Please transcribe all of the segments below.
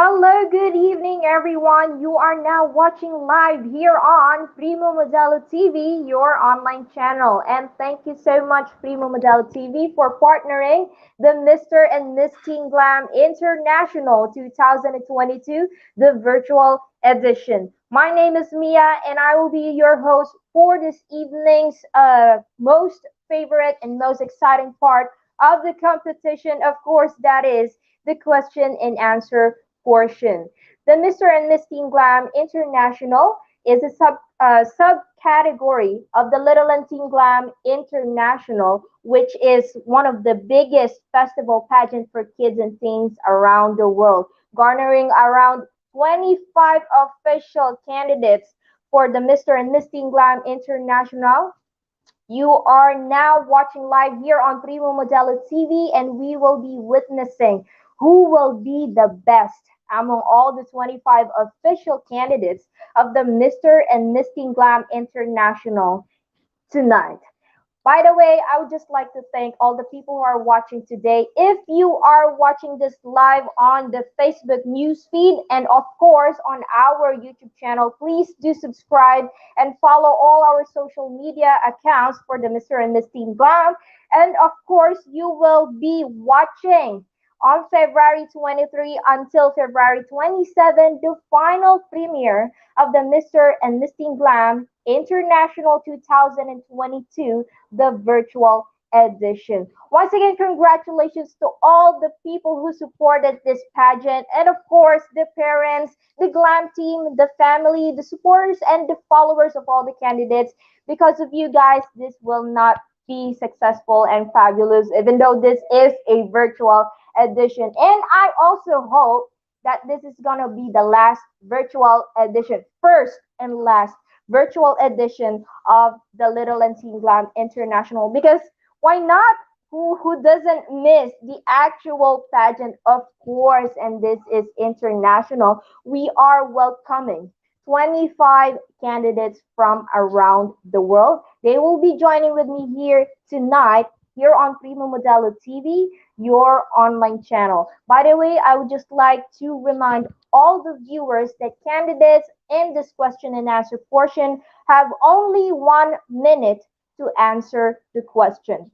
Hello, good evening, everyone. You are now watching live here on Primo Modelo TV, your online channel. And thank you so much, Primo Modelo TV, for partnering the Mr. and Miss Teen Glam International 2022, the virtual edition. My name is Mia, and I will be your host for this evening's most favorite and most exciting part of the competition. Of course, that is the question and answer portion. The Mr. and Miss Teen Glam International is a subcategory of the Little and Teen Glam International, which is one of the biggest festival pageant for kids and teens around the world, garnering around 25 official candidates for the Mr. and Miss Teen Glam International. You are now watching live here on Primo Modelo TV, and we will be witnessing who will be the best among all the 25 official candidates of the Mr. and Miss Teen Glam International tonight. By the way, I would just like to thank all the people who are watching today. If you are watching this live on the Facebook news feed and of course on our YouTube channel, please do subscribe and follow all our social media accounts for the Mr. and Miss Teen Glam. And of course, you will be watching on February 23 until February 27, the final premiere of the Mr. and Miss Teen Glam International 2022, the virtual edition. Once again, congratulations to all the people who supported this pageant, and of course, the parents, the glam team, the family, the supporters, and the followers of all the candidates. Because of you guys, this will not be successful and fabulous, even though this is a virtual edition. And I also hope that this is gonna be the last virtual edition, first and last virtual edition of the Little and Teen Glam International. Because why not? Who doesn't miss the actual pageant, of course? And this is international. We are welcoming 25 candidates from around the world. They will be joining with me here tonight, here on Primo Modelo TV, your online channel. By the way, I would just like to remind all the viewers that candidates in this question and answer portion have only 1 minute to answer the question.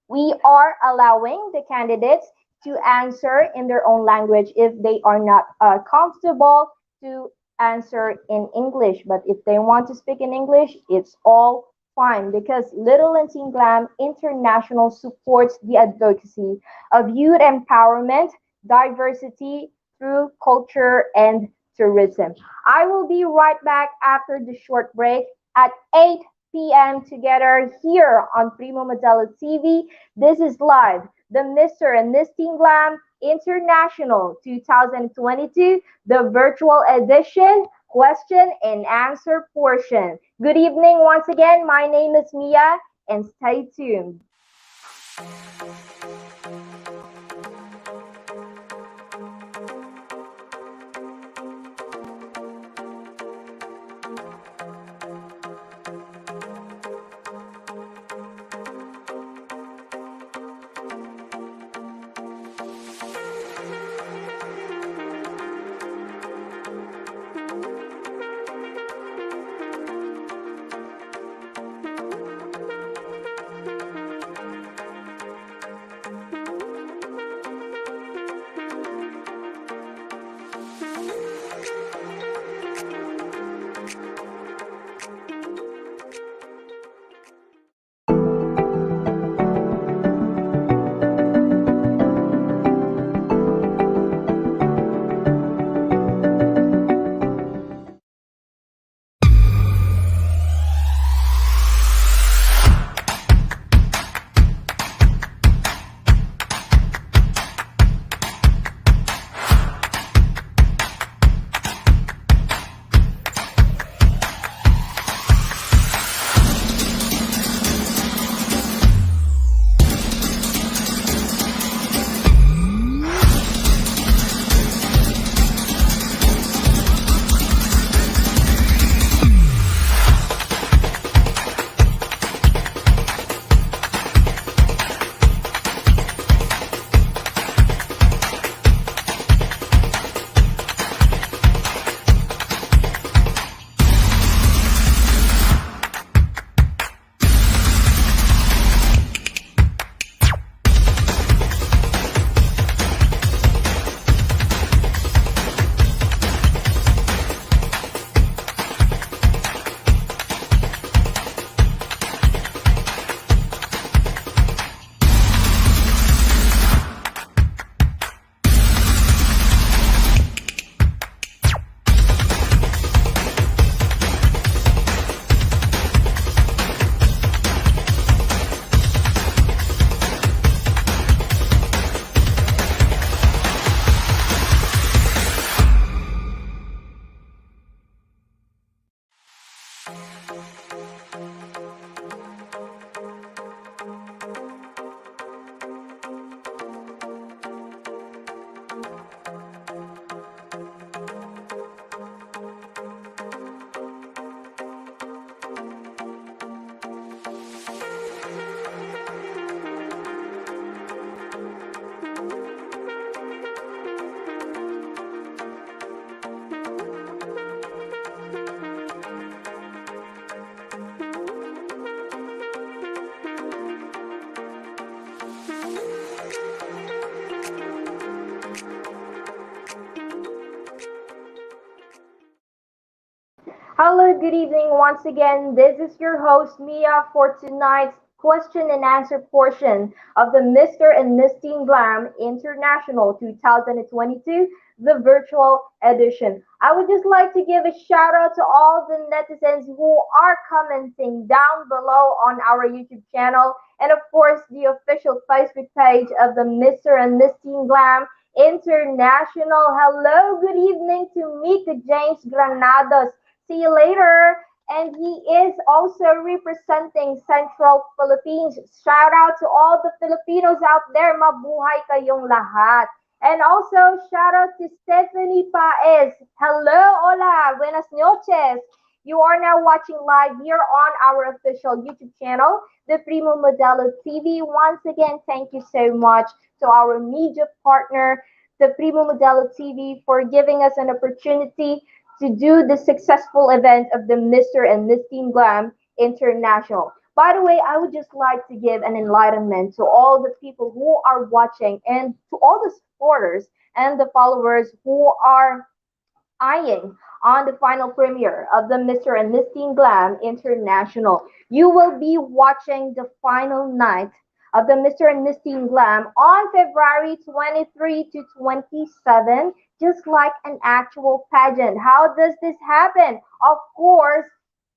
We are allowing the candidates to answer in their own language if they are not comfortable to answer in English. But if they want to speak in English, it's all fine, because Little and Teen Glam International supports the advocacy of youth empowerment, diversity through culture and tourism. I will be right back after the short break at 8 p.m. together here on Primo Modelo TV. This is live, the Mr. and Miss Teen Glam International 2022, the virtual edition, question and answer portion. Good evening once again. My name is Mia, and stay tuned. Hello, good evening once again. This is your host, Mia, for tonight's question and answer portion of the Mr. and Miss Teen Glam International 2022, the virtual edition. I would just like to give a shout out to all the netizens who are commenting down below on our YouTube channel and, of course, the official Facebook page of the Mr. and Miss Teen Glam International. Hello, good evening to Mika James Granados. See you later. And he is also representing Central Philippines. Shout out to all the Filipinos out there. Mabuhay kayong lahat. And also, shout out to Stephanie Paez. Hello, hola, buenas noches. You are now watching live here on our official YouTube channel, the Primo Modelo TV. Once again, thank you so much to our media partner, the Primo Modelo TV, for giving us an opportunity to do the successful event of the Mr. and Miss Teen Glam International. By the way, I would just like to give an enlightenment to all the people who are watching and to all the supporters and the followers who are eyeing on the final premiere of the Mr. and Miss Teen Glam International. You will be watching the final night of the Mr. and Miss Teen Glam on February 23 to 27, just like an actual pageant. How does this happen? Of course,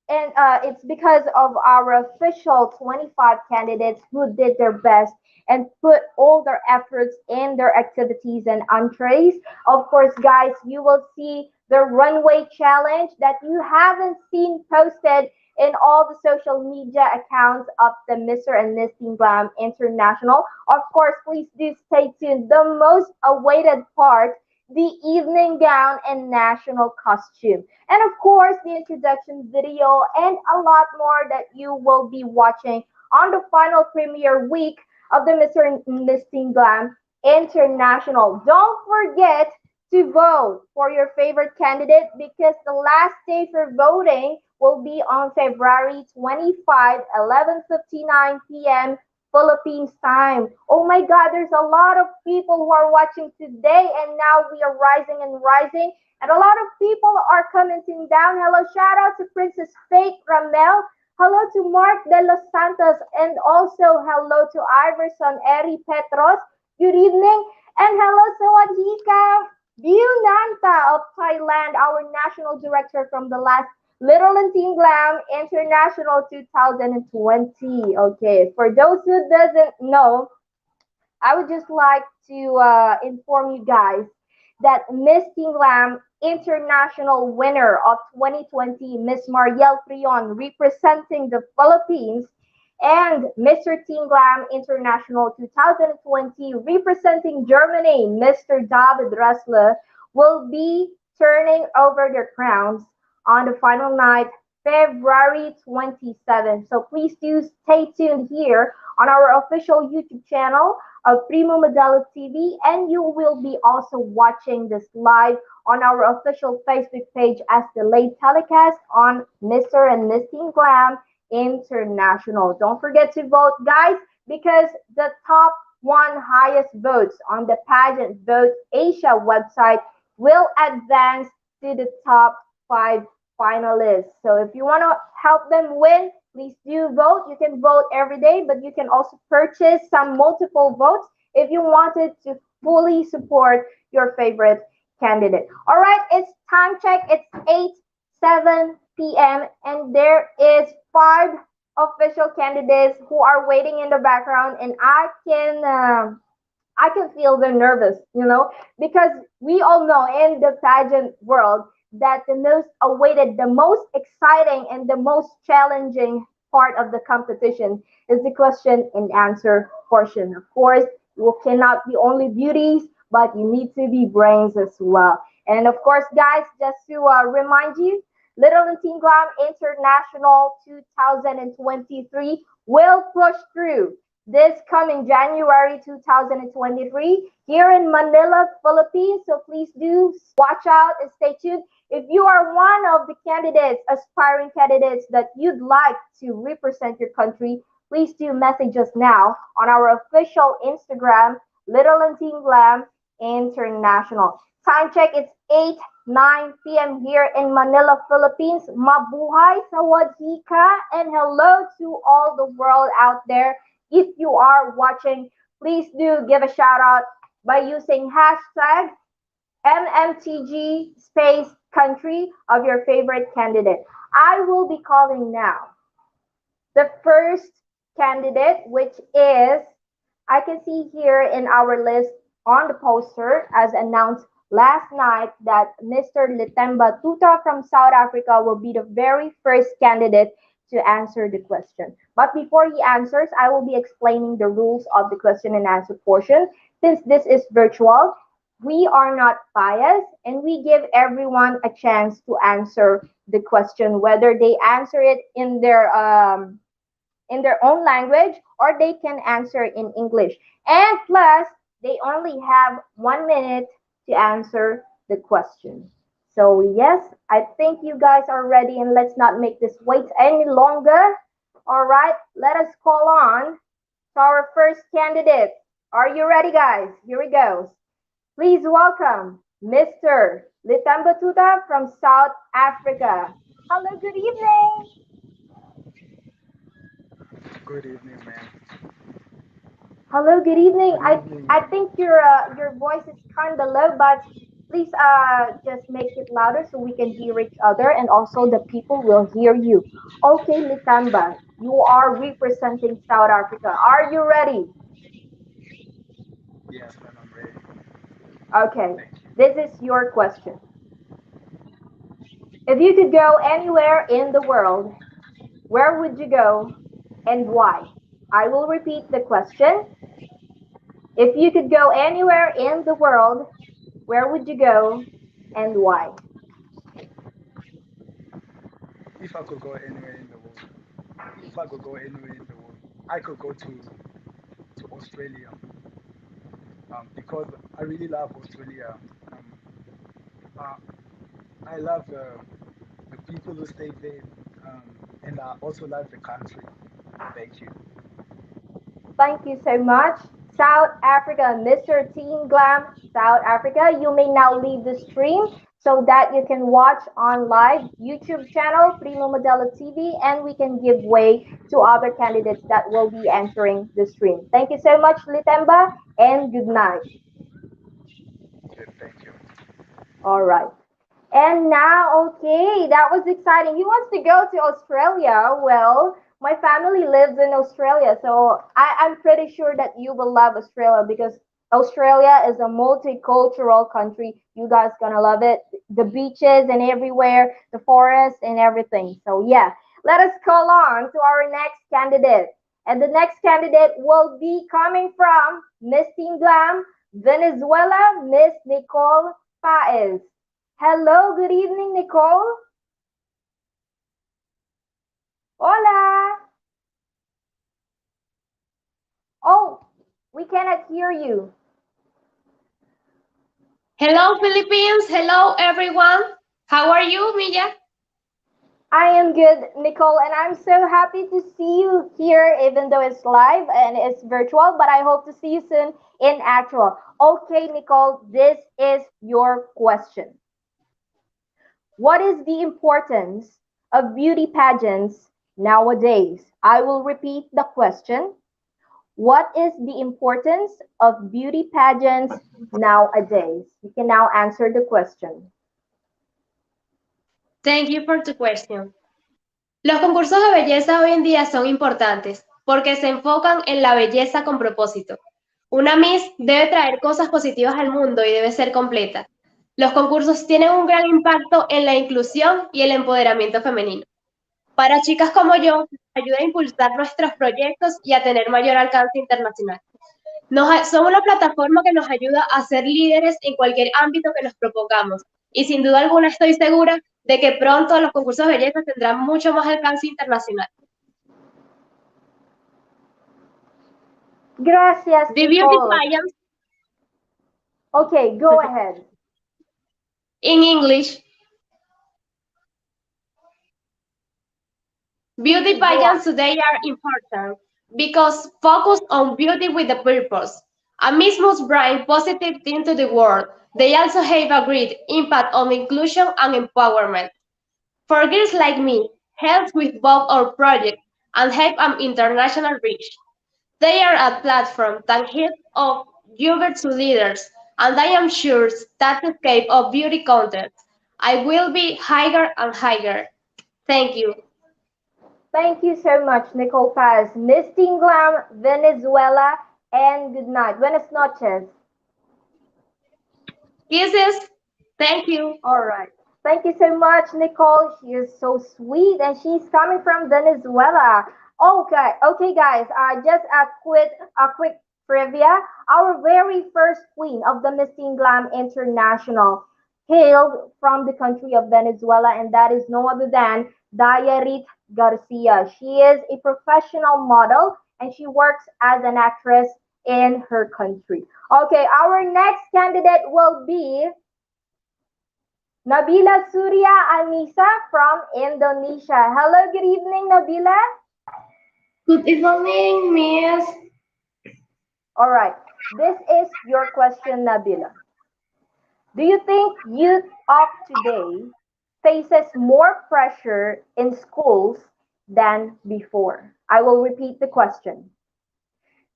and it's because of our official 25 candidates who did their best and put all their efforts in their activities and entrees. Of course, guys, you will see the runway challenge that you haven't seen posted in all the social media accounts of the Mr. and Miss Teen Glam International. Of course, please do stay tuned. The most awaited part, the evening gown and national costume. And of course, the introduction video and a lot more that you will be watching on the final premiere week of the Mr. and Miss Teen Glam International. Don't forget to vote for your favorite candidate because the last day for voting will be on February 25, 11:59 p.m. Philippines time. Oh my God, there's a lot of people who are watching today, and now we are rising and rising. And a lot of people are commenting down. Hello, shout out to Princess Faith Ramel. Hello to Mark De Los Santos, and also hello to Iverson Eri Petros. Good evening, and hello Sawadika Nanta of Thailand, our national director from the last Little and Teen Glam International 2020. Okay, for those who doesn't know, I would just like to inform you guys that Miss Teen Glam International winner of 2020, Miss Marielle Prion, representing the Philippines, and Mr. Teen Glam International 2020, representing Germany, Mr. David Ressler, will be turning over their crowns on the final night, February 27th. So please do stay tuned here on our official YouTube channel of Primo Modelo TV, and you will be also watching this live on our official Facebook page as the late telecast on Mr. and Miss Teen Glam International. Don't forget to vote, guys, because the top one highest votes on the pageant Vote Asia website will advance to the top 5 finalists. So if you want to help them win, please do vote. You can vote every day, but you can also purchase some multiple votes if you wanted to fully support your favorite candidate. All right, it's time check. It's 8:07 p.m. and there is 5 official candidates who are waiting in the background, and I can feel they're nervous, because we all know in the pageant world that the most awaited, the most exciting, and the most challenging part of the competition is the question and answer portion. Of course, you cannot be only beauties, but you need to be brains as well. And of course, guys, just to remind you, Little and Teen Glam International 2023 will push through this coming January 2023 here in Manila, Philippines. So please do watch out and stay tuned. If you are one of the candidates, aspiring candidates that you'd like to represent your country, please do message us now on our official Instagram, Little and Teen Glam International. Time check, it's 9 p.m. here in Manila, Philippines. Mabuhay sa wadhika, and hello to all the world out there. If you are watching, please do give a shout out by using hashtag MMTG space country of your favorite candidate. I will be calling now the first candidate, which is, I can see here in our list on the poster as announced last night that Mr. 𝗓𝗏𝗧𝗘𝗥 from South Africa will be the very first candidate to answer the question. But before he answers, I will be explaining the rules of the question and answer portion. Since this is virtual, we are not biased and we give everyone a chance to answer the question, whether they answer it in their own language or they can answer in English. And plus, they only have 1 minute to answer the question. So yes, I think you guys are ready and let's not make this wait any longer. All right, let us call on to our first candidate. Are you ready, guys? Here we go. Please welcome Mr. 𝗓𝗏𝗧𝗘𝗥 from South Africa. Hello, good evening. Good evening, ma'am. Hello, good evening. Good evening. I think your voice is kind of low, but please just make it louder so we can hear each other and also the people will hear you. Okay, 𝗓𝗏𝗧𝗘𝗥, you are representing South Africa. Are you ready? Yes, ma'am, I'm ready. Okay, Thank you. this is your question. If you could go anywhere in the world, where would you go and why? I will repeat the question. If you could go anywhere in the world, where would you go and why? If I could go anywhere in the world, if I could go anywhere in the world, I could go to Australia, because I really love Australia. Uh, I love the people who stay there, and I also love the country. Thank you. Thank you so much. South Africa, Mr. Teen Glam, South Africa. You may now leave the stream so that you can watch on live YouTube channel, Primo Modelo TV, and we can give way to other candidates that will be entering the stream. Thank you so much, 𝗓𝗏𝗧𝗘𝗥, and good night. Good, thank you. All right. And now, okay, that was exciting. He wants to go to Australia. Well, my family lives in Australia, so I'm pretty sure that you will love Australia because Australia is a multicultural country. You guys gonna love it. The beaches and everywhere, the forest and everything. So yeah, let us call on to our next candidate. And the next candidate will be coming from Miss Teen Glam, Venezuela, Miss Nicole Paez. Hello, good evening, Nicole. Hola. Oh, we cannot hear you. Hello, Philippines. Hello, everyone. How are you, Milla? I am good, Nicole, and I'm so happy to see you here, even though it's live and it's virtual, but I hope to see you soon in actual. Okay, Nicole, this is your question. What is the importance of beauty pageants nowadays? I will repeat the question. What is the importance of beauty pageants nowadays? You can now answer the question. Thank you for the question. Los concursos de belleza hoy en día son importantes porque se enfocan en la belleza con propósito. Una Miss debe traer cosas positivas al mundo y debe ser completa. Los concursos tienen un gran impacto en la inclusión y el empoderamiento femenino. Para chicas como yo, nos ayuda a impulsar nuestros proyectos y a tener mayor alcance internacional. Son una plataforma que nos ayuda a ser líderes en cualquier ámbito que nos propongamos. Y sin duda alguna estoy segura de que pronto los concursos de belleza tendrán mucho más alcance internacional. Gracias, The beauty Nicole. pageants, Okay, go ahead. in English, beauty Please go on. pageants today are important because focus on beauty with a purpose. A Miss must bring positive things to the world. They also have a great impact on inclusion and empowerment. For girls like me, help with both our project and have an international reach. They are a platform that helps of younger to leaders, and I am sure that the scape of beauty content I will be higher and higher. Thank you. Thank you so much, Nicole Paz. Miss Teen Glam, Venezuela, and good night. Buenas noches. Kisses. Thank you. All right. Thank you so much, Nicole. She is so sweet and she's coming from Venezuela. Okay, guys. Just a quick trivia. Our very first queen of the Miss Teen Glam International hailed from the country of Venezuela, and that is no other than Dayarit Garcia. She is a professional model and she works as an actress in her country. Okay, our next candidate will be Nabila Surya Anissa from Indonesia. Hello, good evening, Nabila. Good evening, Miss. All right, this is your question, Nabila. Do you think youth of today faces more pressure in schools than before? I will repeat the question.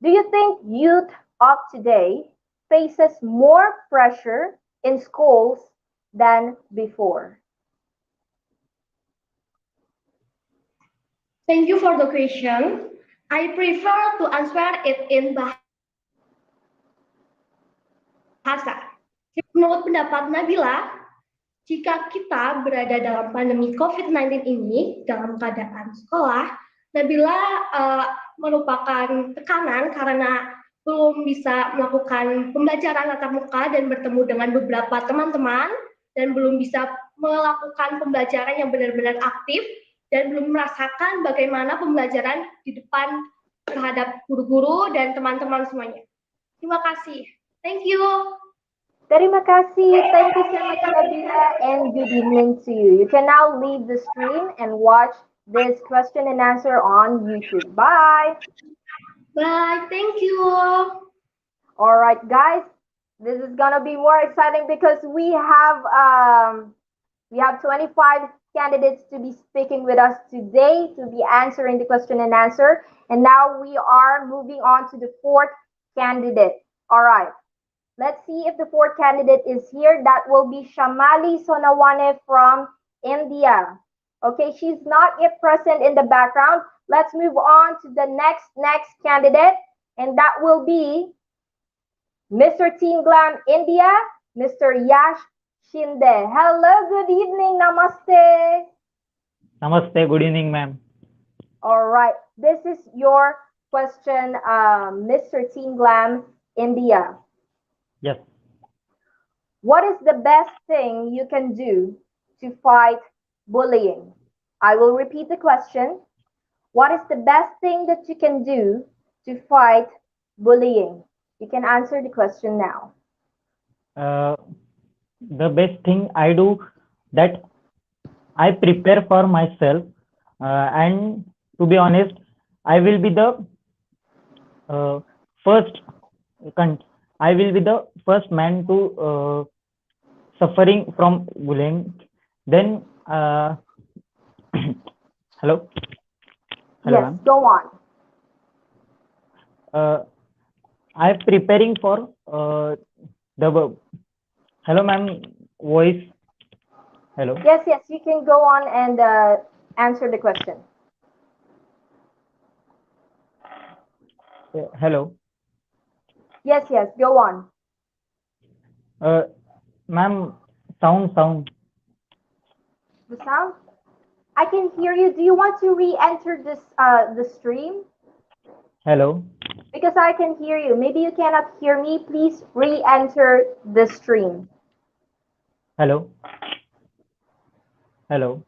Do you think youth of today faces more pressure in schools than before? Thank you for the question. I prefer to answer it in bahasa. Menurut pendapat Nabila, jika kita berada dalam pandemi COVID-19 ini dalam keadaan sekolah, Nabila merupakan tekanan karena belum bisa melakukan pembelajaran tatap muka dan bertemu dengan beberapa teman-teman dan belum bisa melakukan pembelajaran yang benar-benar aktif dan belum merasakan bagaimana pembelajaran di depan terhadap guru-guru dan teman-teman semuanya. Terima kasih. Thank you. Terima kasih. Thank you so much, Nabila, and good evening to you. You can now leave the stream and watch this question and answer on YouTube. Bye. Bye. Thank you. All right, guys. This is gonna be more exciting because we have 25 candidates to be speaking with us today to be answering the question and answer. And now we are moving on to the fourth candidate. All right. Let's see if the fourth candidate is here. That will be Shamali Sonawane from India. Okay, she's not yet present in the background. Let's move on to the next candidate, and that will be Mr. Teen Glam India, Mr. Yash Shinde. Hello, good evening, namaste. Namaste, good evening, ma'am. All right, this is your question, Mr. Teen Glam India. Yes. What is the best thing you can do to fight bullying? I will repeat the question. What is the best thing that you can do to fight bullying? You can answer the question now. The best thing I do that I prepare for myself, and to be honest, I will be the I will be the first man to suffering from bullying. Then, hello. Yes, go on. I'm preparing for the. Hello, ma'am. Voice. Hello. Yes, you can go on and answer the question. Hello. Yes, go on. Ma'am, sound. The sound? I can hear you. Do you want to re-enter this the stream? Hello. Because I can hear you. Maybe you cannot hear me. Please re-enter the stream. Hello. Hello.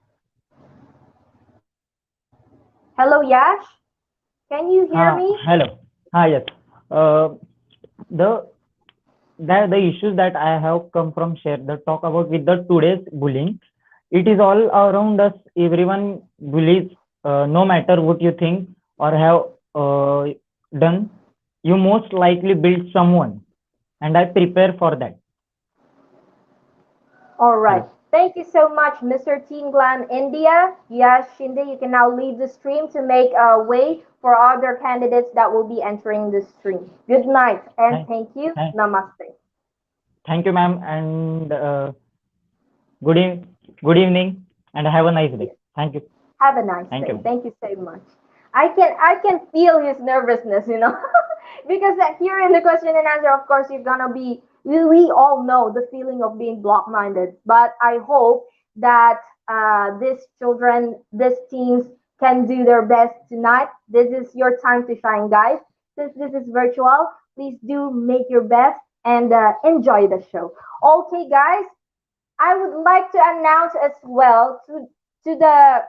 Hello, Yash. Can you hear me? Hello. Yes. The issues that I have come from share the talk about with the today's bullying. It is all around us. Everyone bullies, no matter what you think or have done. you most likely build someone, and I prepare for that. All right. Hello. Thank you so much, Mr. Teen Glam India. Yes, Shinde, you can now leave the stream to make a way for other candidates that will be entering the stream. Good night and Thank, thank you. thank, Namaste. thank you, ma'am, and good, eve- good evening, and have a nice day. Yes. Thank you. Have a nice Thank you, day. ma'am. Thank you so much. I can feel his nervousness, because here in the question and answer, of course, you're gonna be. We all know the feeling of being block-minded, but I hope that these children, these teens, can do their best tonight. This is your time to shine, guys. Since this is virtual, please do make your best and enjoy the show. Okay, guys, I would like to announce as well to the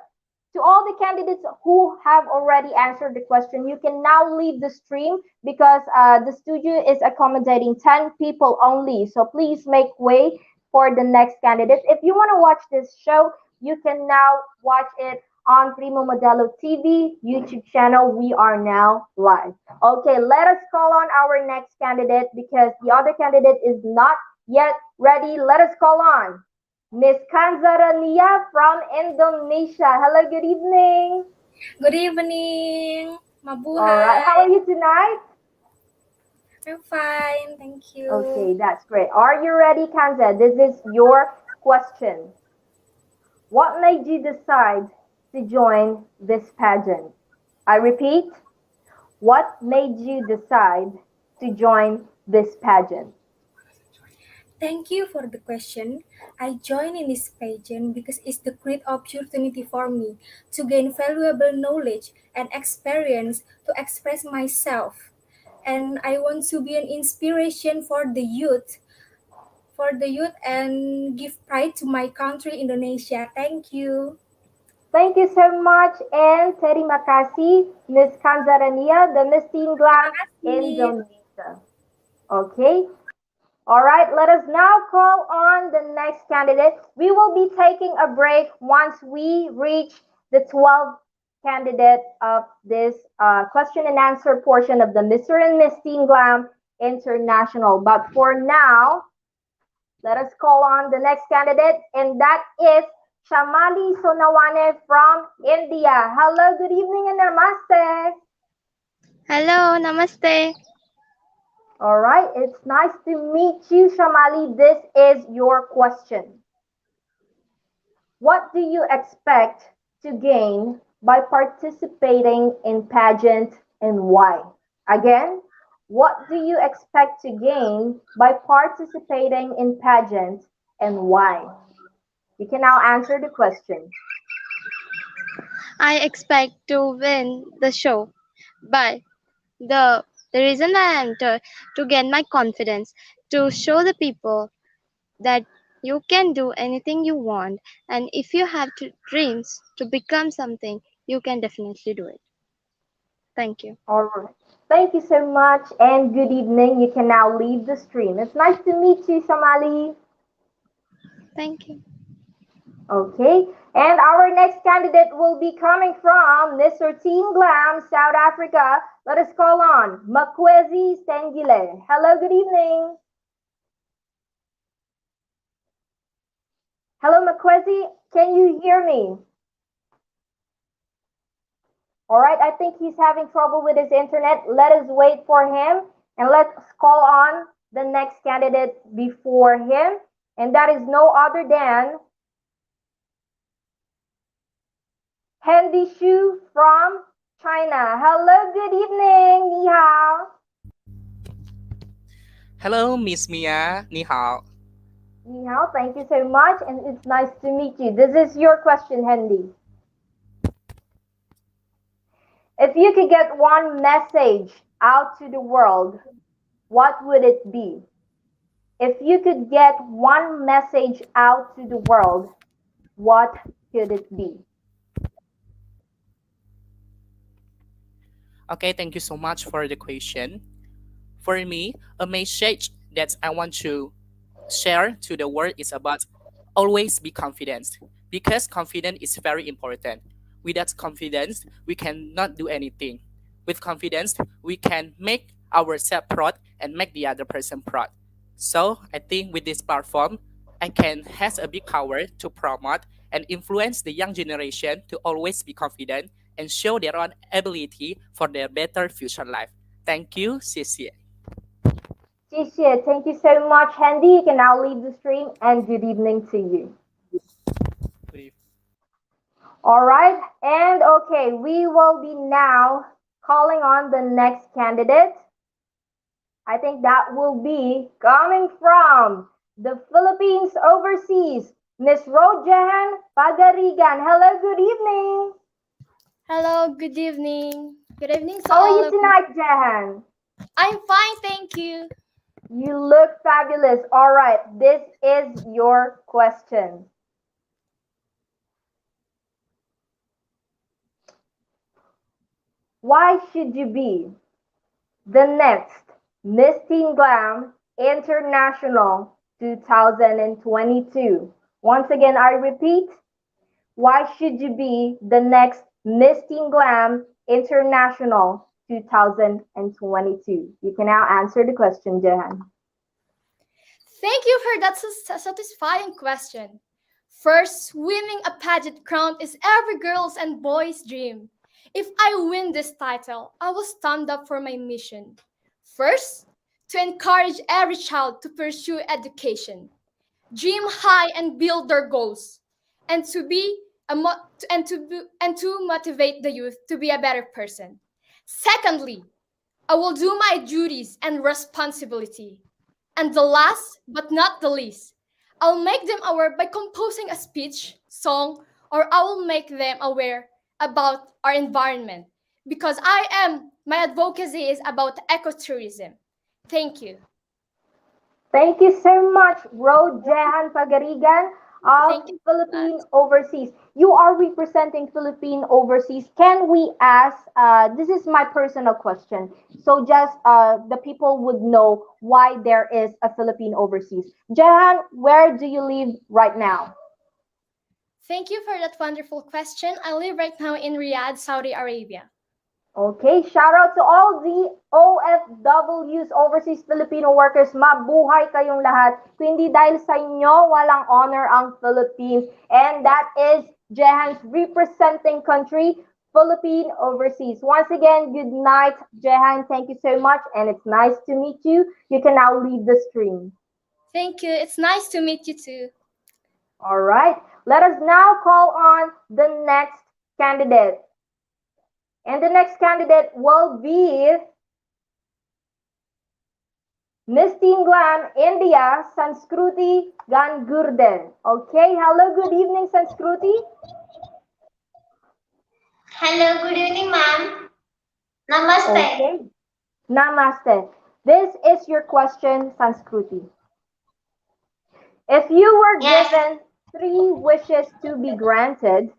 to all the candidates who have already answered the question. You can now leave the stream because the studio is accommodating 10 people only. So please make way for the next candidates. If you want to watch this show, you can now watch it on Primo Modelo TV YouTube channel. We are now live. Okay, let us call on our next candidate because the other candidate is not yet ready. Let us call on Miss 𝗠𝗜𝗦𝗢𝗢 from Indonesia. Hello, good evening. Good evening, All right, how Mabuhay. are you tonight? I'm fine, thank you. Okay, that's great. Are you ready, Kanza? This is your question. What made you decide to join this pageant? I repeat, what made you decide to join this pageant? Thank you for the question. I joined in this pageant because it's the great opportunity for me to gain valuable knowledge and experience to express myself. And I want to be an inspiration for the youth and give pride to my country, Indonesia. Thank you. Thank you so much and terima kasih, Miss 𝗠𝗜𝗦𝗢𝗢, the Miss Teen Terima Glam kasih. Indonesia. Okay. All right, let us now call on the next candidate. We will be taking a break once we reach the 12th candidate of this question and answer portion of the Mr. and Miss Teen Glam International. But for now, let us call on the next candidate, and that is Shamali Sonawane from India. Hello, good evening, and namaste. Hello, namaste. All right, it's nice to meet you, Shamali. This is your question. What do you expect to gain by participating in pageant and why? Again, what do you expect to gain by participating in pageant and why? You can now answer the question. I expect to win the show, but the reason I enter to get my confidence, to show the people that you can do anything you want, and if you have dreams to become something, you can definitely do it. Thank you. All right. Thank you so much and good evening. You can now leave the stream. It's nice to meet you, Shamali. Thank you. Okay, and our next candidate will be coming from Mr. Teen Glam, South Africa. Let us call on 𝗏𝗧𝗘𝗥𝗡𝗔𝗧𝗏. Hello, good evening. Hello, 𝗏𝗏𝗧𝗘, can you hear me? All right, I think he's having trouble with his internet. Let us wait for him and let's call on the next candidate before him, and that is no other than Handy Shu from China. Hello, good evening. Ni hao. Hello, Miss Mia. 你好. Ni hao, thank you so much, and it's nice to meet you. This is your question, Handy. If you could get one message out to the world, what would it be? If you could get one message out to the world, what could it be? Okay, thank you so much for the question. For me, a message that I want to share to the world is about always be confident because confidence is very important. Without confidence, we cannot do anything. With confidence, we can make ourselves proud and make the other person proud. So I think with this platform, I can has a big power to promote and influence the young generation to always be confident and show their own ability for their better future life. Thank you, 谢谢. Thank you so much, Handy. You can now leave the stream, and good evening to you. All right, and okay, we will be now calling on the next candidate. I think that will be coming from the Philippines overseas, Miss 𝗓𝗟𝗢𝗢𝗢. Hello, good evening. Hello, good evening. Good evening to How are all you of you. tonight, Jahan? I'm fine, thank you. You look fabulous. All right, this is your question. Why should you be the next Miss Teen Glam International 2022? Once again, I repeat, why should you be the next Miss Teen Glam International 2022? You can now answer the question, Jahan. Thank you for that satisfying question. First, winning a pageant crown is every girl's and boy's dream. If I win this title, I will stand up for my mission. First, to encourage every child to pursue education, dream high and build their goals, and to motivate the youth to be a better person. Secondly, I will do my duties and responsibility. And the last but not the least, I'll make them aware by composing a speech, song, or I will make them aware about our environment, because my advocacy is about ecotourism. Thank you. Thank you so much, 𝗓𝗟𝗢𝗢𝗢 of Philippine Overseas. You are representing Philippine Overseas. Can we ask, this is my personal question, so just the people would know why there is a Philippine Overseas. Jahan, where do you live right now? Thank you for that wonderful question. I live right now in Riyadh, Saudi Arabia. Okay, shout out to all the OFWs, Overseas Filipino Workers. Mabuhay kayong lahat. Kung hindi dahil sa inyo, walang honor ang Philippines. And that is Jahan's representing country, Philippine Overseas. Once again, good night, Jahan. Thank you so much, and it's nice to meet you. You can now leave the stream. Thank you. It's nice to meet you too. All right, let us now call on the next candidate. And the next candidate will be Miss Teen Glam India, 𝗠𝗜𝗦𝗧𝗘𝗥 Gangurde. Okay, hello, good evening, 𝗠𝗜𝗦𝗧𝗘𝗥. Hello, good evening, ma'am. Namaste. Okay, namaste. This is your question, 𝗠𝗜𝗦𝗧𝗘𝗥. If you were given 3 wishes to be granted,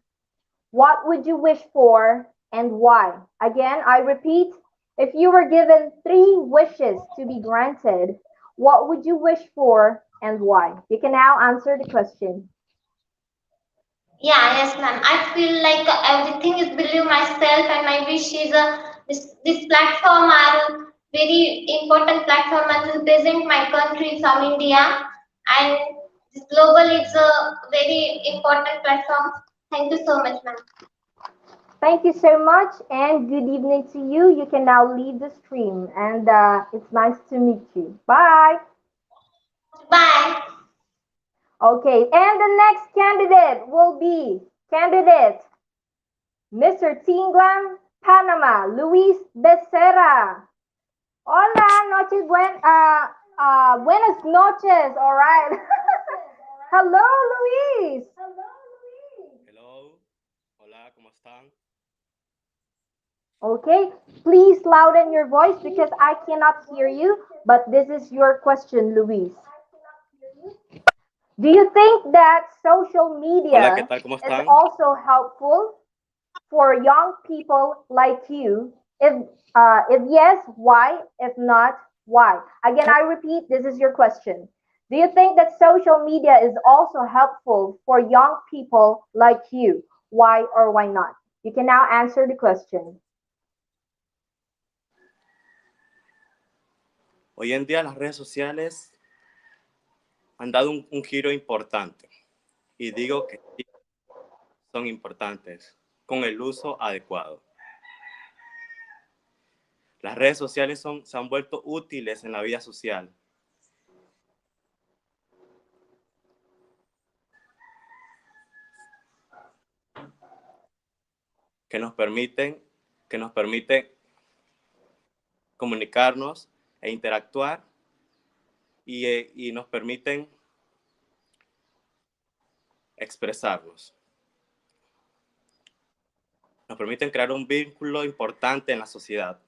what would you wish for and why? Again, I repeat, if you were given 3 wishes to be granted, what would you wish for and why? You can now answer the question. Yeah, yes, ma'am. I feel like everything is believe myself, and my wish is this platform are very important platform and represent my country from India, and this global is a very important platform. Thank you so much, ma'am. Thank you so much, and good evening to you. You can now leave the stream, and it's nice to meet you. Bye. Bye. Okay, and the next candidate will be candidate Mr. Teen Glam Panama, Luis Becerra. Hola, buenas noches, all right. Hello, Luis. Hello. Hola, ¿cómo están? Okay, please louden your voice because I cannot hear you, but this is your question, Luis. Do you think that social media Hola, ¿qué tal? ¿Cómo is están? also helpful for young people like you? If yes, why? If not, why? Again, I repeat, this is your question. Do you think that social media is also helpful for young people like you? Why or why not? You can now answer the question. Hoy en día las redes sociales han dado un giro importante y digo que sí, son importantes con el uso adecuado. Las redes sociales se han vuelto útiles en la vida social. Que nos permiten comunicarnos e interactuar y nos permiten expresarnos. Nos permiten crear un vínculo importante en la sociedad.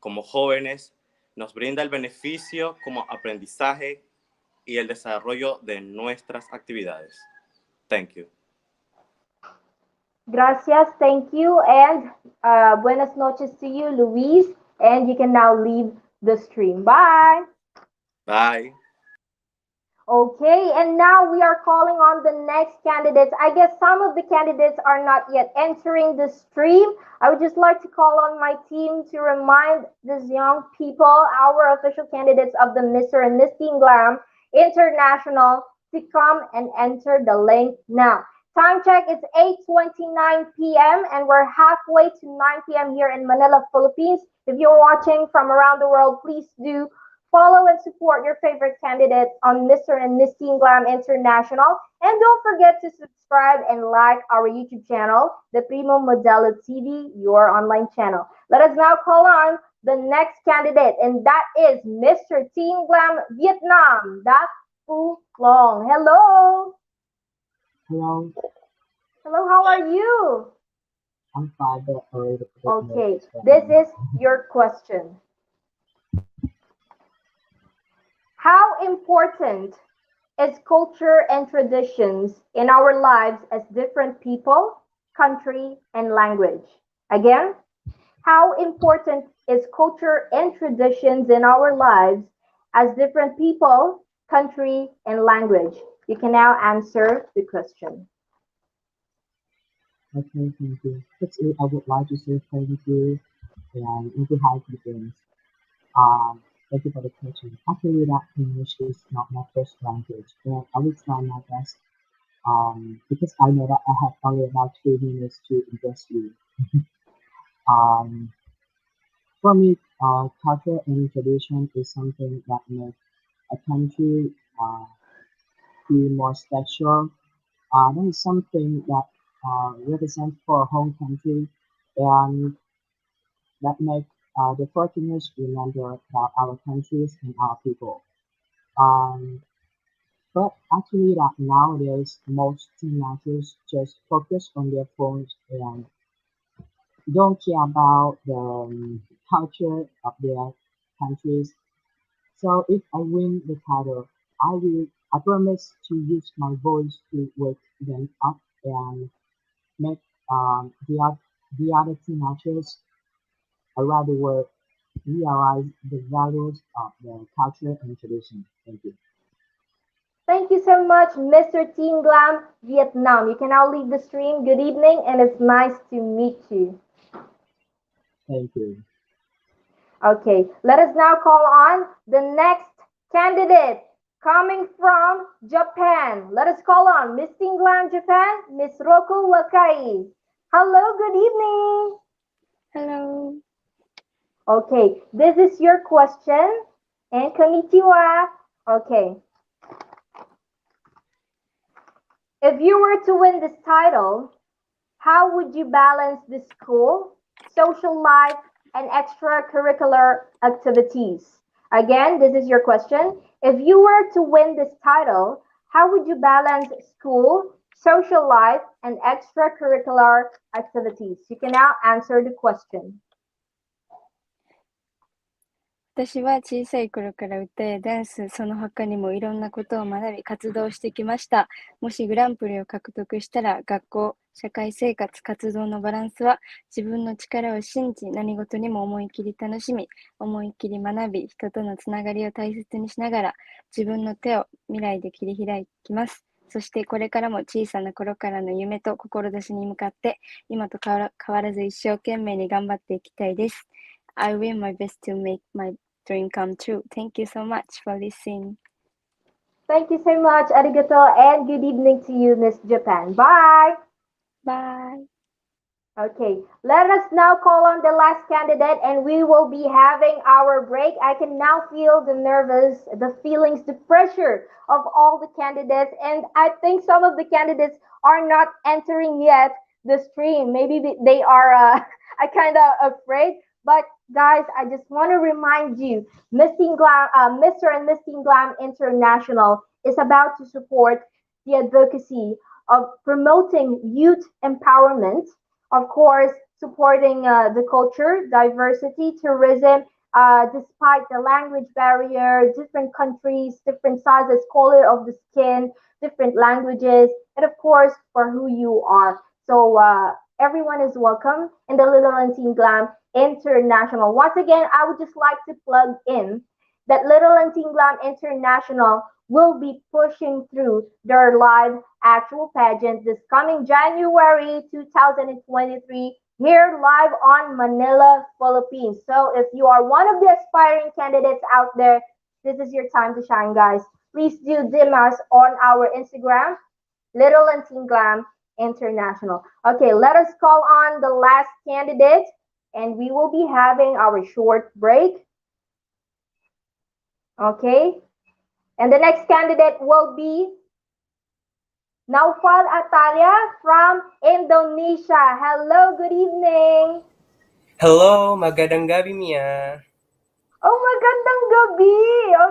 Como jóvenes, nos brinda el beneficio como aprendizaje y el desarrollo de nuestras actividades. Thank you. Gracias, thank you, and buenas noches to you, Luis, and you can now leave the stream. Bye. Bye. Okay, and now we are calling on the next candidates. I guess some of the candidates are not yet entering the stream. I would just like to call on my team to remind these young people, our official candidates of the Mr. and Miss Teen Glam International, to come and enter the link now. Time check, it's 8:29 p.m. and we're halfway to 9 p.m. here in Manila, Philippines. If you're watching from around the world, please do follow and support your favorite candidate on Mr. and Miss Teen Glam International. And don't forget to subscribe and like our YouTube channel, the PRIMO Modelo TV, your online channel. Let us now call on the next candidate, and that is Mr. Teen Glam Vietnam, 𝗓𝗓𝗧𝗘𝗥. Hello. Hello, Hello, how are you? I'm fine, but a little bit Okay, nervous right this now. is your question. How important is culture and traditions in our lives as different people, country, and language? Again, how important is culture and traditions in our lives as different people, country, and language? You can now answer the question. Okay, thank you. First, I would like to say thank you and into high confidence. Thank you for the question. Actually, that English is not my first language, but I will try my best. Because I know that I have only about 2 minutes to address you. For me, culture and tradition is something that makes a country feel more special. That is something that represents for a home country and that make the foreigners remember about our countries and our people. Um, but actually, that nowadays most teenagers just focus on their phones and don't care about the culture of their countries. So if I win the title, I promise to use my voice to wake them up and make the other teenagers around the world realize the values of their culture and tradition. Thank you. Thank you so much, Mr. Teen Glam Vietnam. You can now leave the stream. Good evening, and it's nice to meet you. Thank you. Okay, let us now call on the next candidate coming from Japan. Let us call on Miss Teen Glam Japan, Miss Roku Wakai. Hello, good evening. Hello. Okay, this is your question. And konnichiwa. Okay. If you were to win this title, how would you balance the school, social life, and extracurricular activities? Again, this is your question. If you were to win this title, how would you balance school, social life, and extracurricular activities? You can now answer the question. 私は小さい頃から歌やダンス、その他にもいろんなことを学び活動してきました。もしグランプリを獲得したら、学校、社会生活、活動のバランスは自分の力を信じ、何事にも思い切り楽しみ、思い切り学び、人とのつながりを大切にしながら、自分の手を未来で切り開きます。そしてこれからも小さな頃からの夢と志に向かって、今と変わらず一生懸命に頑張っていきたいです。I will my best to make my dream come true. Thank you so much for listening. Thank you so much, arigato, and good evening to you, Miss Japan. Bye. Bye. Okay, let us now call on the last candidate and we will be having our break. I can now feel the nervous, the feelings, the pressure of all the candidates, and I think some of the candidates are not entering yet the stream. Maybe they are I kind of afraid. But guys, I just want to remind you, Mr. and Miss Teen Glam International is about to support the advocacy of promoting youth empowerment, of course, supporting the culture, diversity, tourism, despite the language barrier, different countries, different sizes, color of the skin, different languages, and of course, for who you are. So everyone is welcome in the Little and Teen Glam International. Once again, I would just like to plug in that Little and Teen Glam International will be pushing through their live actual pageant this coming January 2023 here live on Manila, Philippines. So if you are one of the aspiring candidates out there, this is your time to shine, guys. Please do DM us on our Instagram, Little and Teen Glam International. Okay, let us call on the last candidate and we will be having our short break. Okay, and the next candidate will be Naufal Atalia from Indonesia. Hello, good evening. Hello, magandang gabi, Mia. Oh, magandang gabi.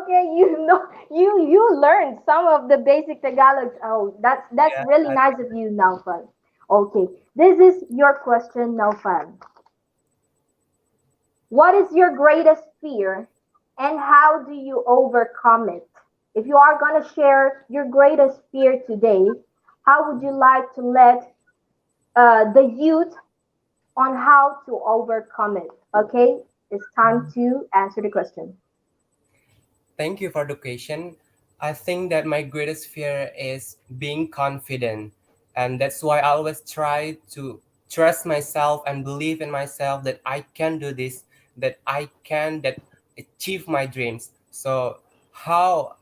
Okay, you learned some of the basic Tagalog. Oh, that's Yeah, really nice of you, Naufal. Okay, this is your question, Naufal. What is your greatest fear and how do you overcome it? If you are going to share your greatest fear today, how would you like to let the youth on how to overcome it? Okay, it's time to answer the question. Thank you for the question. I think that my greatest fear is being confident. And that's why I always try to trust myself and believe in myself that I can do this, that I can achieve my dreams. So how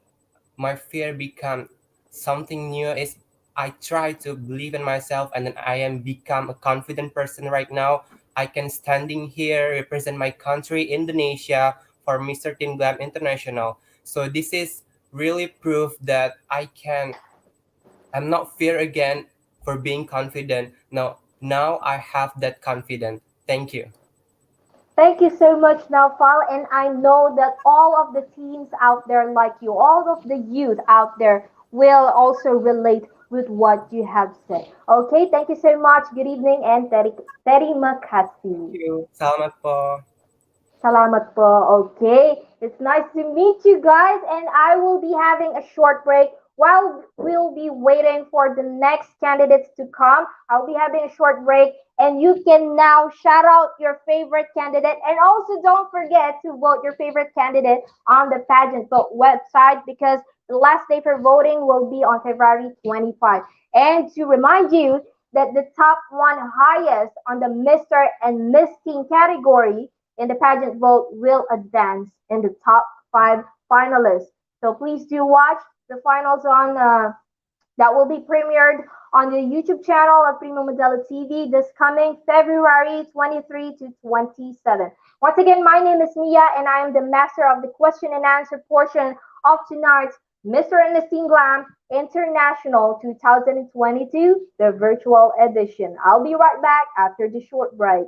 my fear become something new is I try to believe in myself and then I am become a confident person right now. I can standing here represent my country, Indonesia, for Mr. Teen Glam International. So this is really proof that I'm not fear again for being confident. Now I have that confidence. Thank you. Thank you so much, Naufal. And I know that all of the teens out there, like you, all of the youth out there, will also relate with what you have said. Okay, thank you so much. Good evening and terima kasih. Thank you. Salamat po. Salamat po. Okay, it's nice to meet you guys, and I will be having a short break while we'll be waiting for the next candidates to come. I'll be having a short break, and you can now shout out your favorite candidate, and also don't forget to vote your favorite candidate on the pageant vote website because the last day for voting will be on February 25. And to remind you that the top one highest on the Mr. and Miss Teen category in the pageant vote will advance in the top 5 finalists. So please do watch the finals on that will be premiered on the YouTube channel of Primo Modelo TV this coming February 23 to 27. Once again, my name is Mia and I am the master of the question and answer portion of tonight's Mr. and Miss Teen Glam International 2022, the virtual edition. I'll be right back after the short break.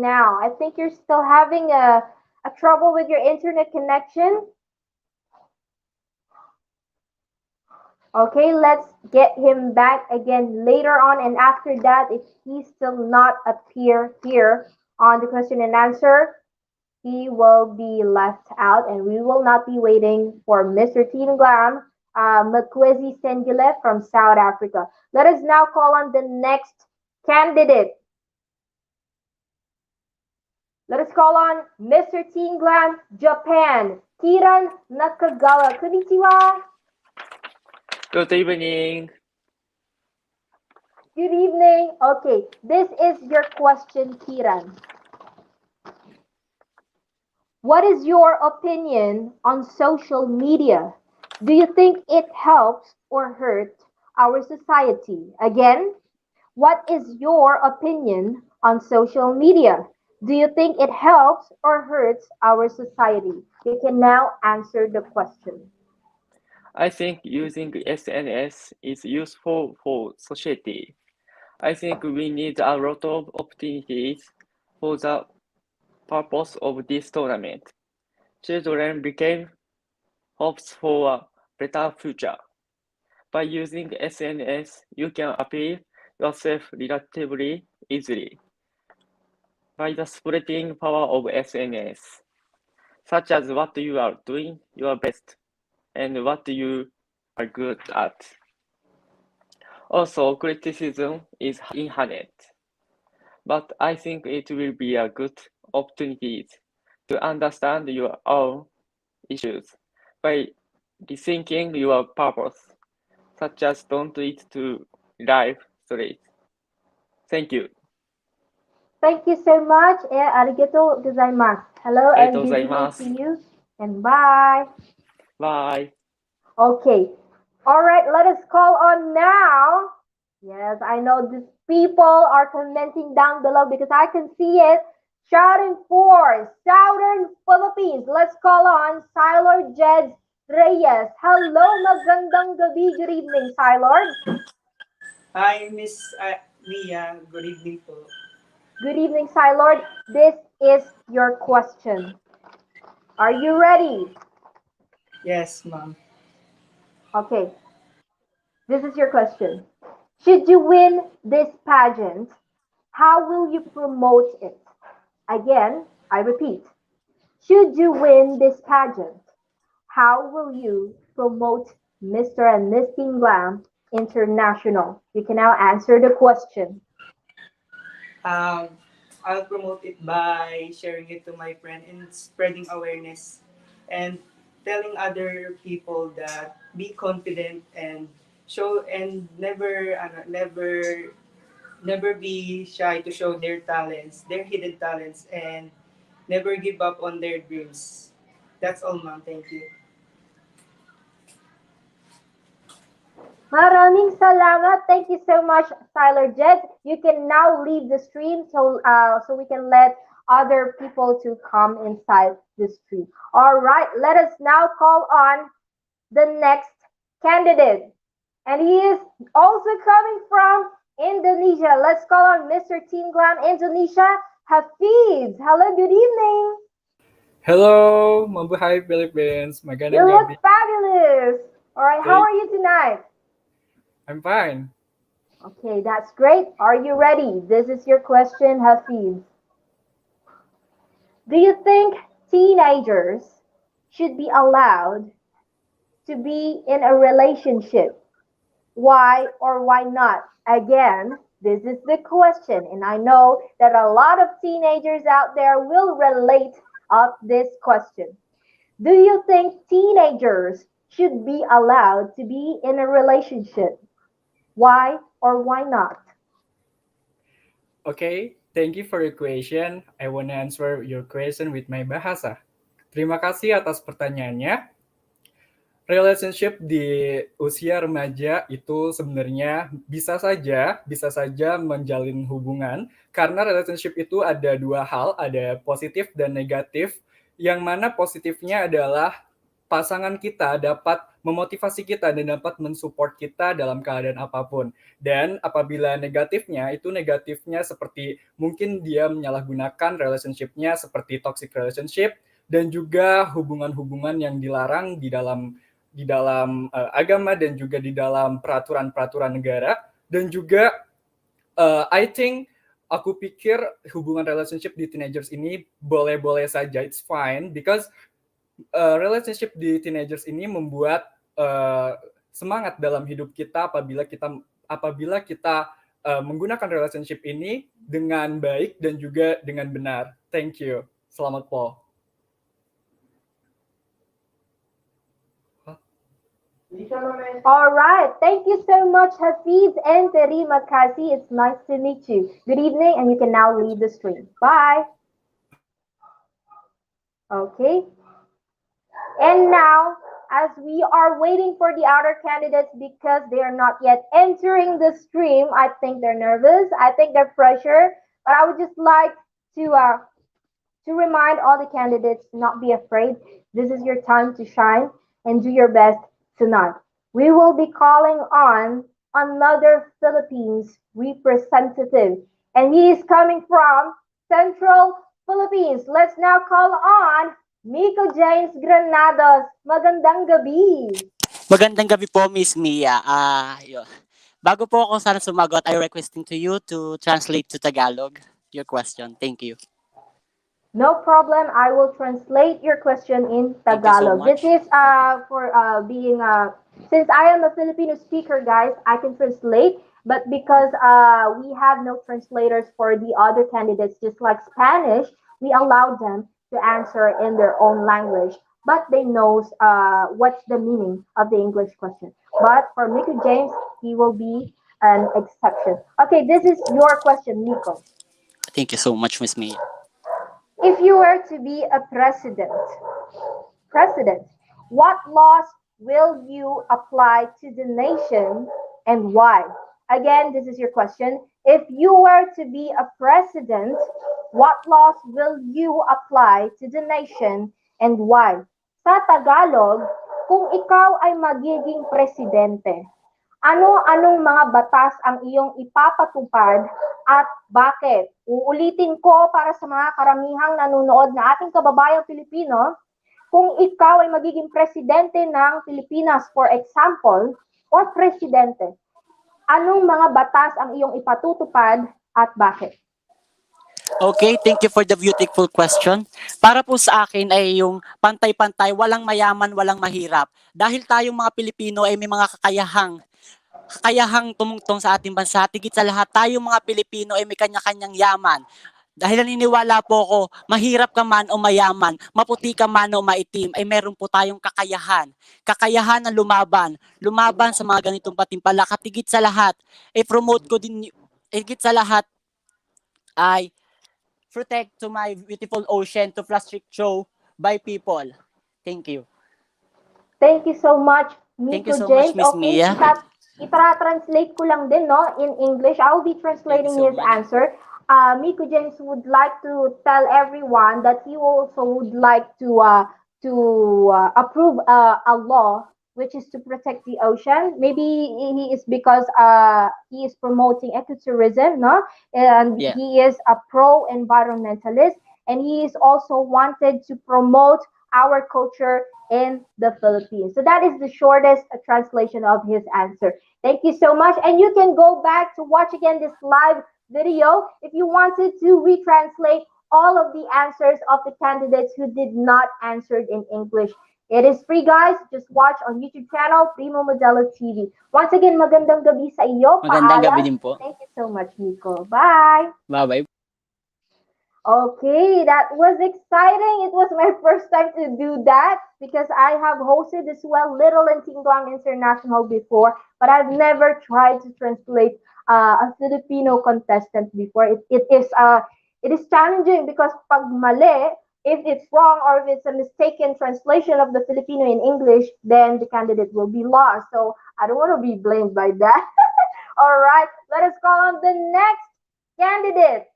now. I think you're still having a trouble with your internet connection. Okay, let's get him back again later on. And after that, if he still not appear here on the question and answer, he will be left out and we will not be waiting for Mr. Teen Glam 𝗏𝗧𝗘𝗥𝗡𝗔𝗧𝗑 from South Africa. Let us now call on the next candidate. Let us call on Mr. Teen Glam Japan, Kiran Nakagawa. Konnichiwa. Good evening. Good evening. Okay, this is your question, Kiran. What is your opinion on social media? Do you think it helps or hurts our society? Again, what is your opinion on social media? Do you think it helps or hurts our society? You can now answer the question. I think using SNS is useful for society. I think we need a lot of opportunities for the purpose of this tournament. Children became hopes for a better future. By using SNS, you can appeal yourself relatively easily by the spreading power of SNS, such as what you are doing your best and what you are good at. Also, criticism is inherent, but I think it will be a good opportunity to understand your own issues by rethinking your purpose, such as don't eat to live straight. Thank you. Thank you so much. Arigatou gozaimasu. Hello and Arigatou good evening gozaimasu. to you. And bye. Bye. Okay. All right, let us call on now. Yes, I know these people are commenting down below because I can see it. Shouting for Southern Philippines. Let's call on 𝗓𝗓𝗔𝗓𝗓 Reyes. Hello, magandang gabi. Good evening, 𝗓𝗓𝗓. Hi, Miss Mia. Good evening po. Good evening, 𝗓𝗓𝗓. This is your question. Are you ready? Yes, ma'am. Okay. This is your question. Should you win this pageant, how will you promote it? Again, I repeat. Should you win this pageant, how will you promote Mr. and Miss Teen Glam International? You can now answer the question. I'll promote it by sharing it to my friend and spreading awareness and telling other people that be confident and show and never be shy to show their talents, their hidden talents, and never give up on their dreams. That's all, ma'am. Thank you. Maraming salamat. Thank you so much, 𝗓𝗓𝗔𝗓𝗓. You can now leave the stream so we can let other people to come inside the stream. All right, let us now call on the next candidate. And he is also coming from Indonesia. Let's call on Mr. Teen Glam Indonesia, Hafiz. Hello, good evening. Hello, Mabuhay Philippines. You look fabulous. All right, how are you tonight? I'm fine. Okay, that's great. Are you ready? This is your question, Hafiz. Do you think teenagers should be allowed to be in a relationship? Why or why not? Again, this is the question, and I know that a lot of teenagers out there will relate of this question. Do you think teenagers should be allowed to be in a relationship? Why or why not? Okay, thank you for your question. I want to answer your question with my bahasa. Terima kasih atas pertanyaannya. Relationship di usia remaja itu sebenarnya bisa saja menjalin hubungan karena relationship itu ada dua hal, ada positif dan negatif. Yang mana positifnya adalah pasangan kita dapat memotivasi kita dan dapat mensupport kita dalam keadaan apapun. Dan apabila negatifnya, itu negatifnya seperti mungkin dia menyalahgunakan relationship-nya seperti toxic relationship dan juga hubungan-hubungan yang dilarang di dalam agama dan juga di dalam peraturan-peraturan negara. Dan juga I think aku pikir hubungan relationship di teenagers ini boleh-boleh saja, it's fine because relationship di teenagers ini membuat semangat dalam hidup kita apabila kita menggunakan relationship ini dengan baik dan juga dengan benar. Thank you. Selamat po. All right. Thank you so much, Hafiz and Terima kasih. It's nice to meet you. Good evening, and you can now leave the stream. Bye. Okay. And now, as we are waiting for the other candidates because they are not yet entering the stream, I think they're nervous. I think they're pressured. But I would just like to remind all the candidates to not be afraid. This is your time to shine and do your best tonight. We will be calling on another Philippines representative, and he is coming from Central Philippines. Let's now call on Miko James Granados. Magandang gabi. Magandang gabi po, Miss Mia. Bago po ako sana sumagot, I requesting to you to translate to Tagalog your question. Thank you. No problem. I will translate your question in Tagalog. This is for being since I am a Filipino speaker, guys, I can translate. But because we have no translators for the other candidates, just like Spanish, we allow them to answer in their own language. But they knows what's the meaning of the English question. But for Miko James, he will be an exception. Okay, this is your question, Miko. Thank you so much, Miss Mia. If you were to be a president, what laws will you apply to the nation and why? Again, this is your question. If you were to be a president, what laws will you apply to the nation and why? Sa Tagalog, kung ikaw ay magiging presidente, ano-anong mga batas ang iyong ipapatupad at bakit? Uulitin ko para sa mga karamihang nanonood na ating kababayang Pilipino, kung ikaw ay magiging presidente ng Pilipinas, for example, or presidente, anong mga batas ang iyong ipatutupad at bakit? Okay, thank you for the beautiful question. Para po sa akin ay yung pantay-pantay, walang mayaman, walang mahirap. Dahil tayong mga Pilipino ay may mga kakayahang tumungtong sa ating bansa. Tigit sa lahat, tayong mga Pilipino ay may kanya-kanyang yaman. Dahil naniniwala po ako, mahirap ka man o mayaman, maputi ka man o maitim, ay meron po tayong kakayahan. Kakayahan na lumaban sa mga ganitong patimpalak. At tigit sa lahat, promote ko din, higit sa lahat, ay protect to my beautiful ocean to plastic show by people. Thank you. Thank you so much, Miko Thank you so James. much, Miss Mia. Itra-translate ko lang din, no, in English. I'll be translating his answer. Miko James would like to tell everyone that he also would like to approve a law which is to protect the ocean. Maybe he is because he is promoting ecotourism, no? And Yeah. he is a pro-environmentalist, and he is also wanted to promote our culture in the Philippines. So that is the shortest translation of his answer. Thank you so much. And you can go back to watch again this live video if you wanted to retranslate all of the answers of the candidates who did not answer in English. It is free, guys. Just watch on YouTube channel, Primo Modelo TV. Once again, magandang gabi sa iyo. Magandang gabi Paalam. din po. Thank you so much, Nico. Bye. Bye-bye. Okay, that was exciting. It was my first time to do that because I have hosted as well Little and Teen Glam International before, but I've never tried to translate a Filipino contestant before. It is challenging because pag mali, if it's wrong or if it's a mistaken translation of the Filipino in English, then the candidate will be lost. So I don't want to be blamed by that. All right, let us call on the next candidate.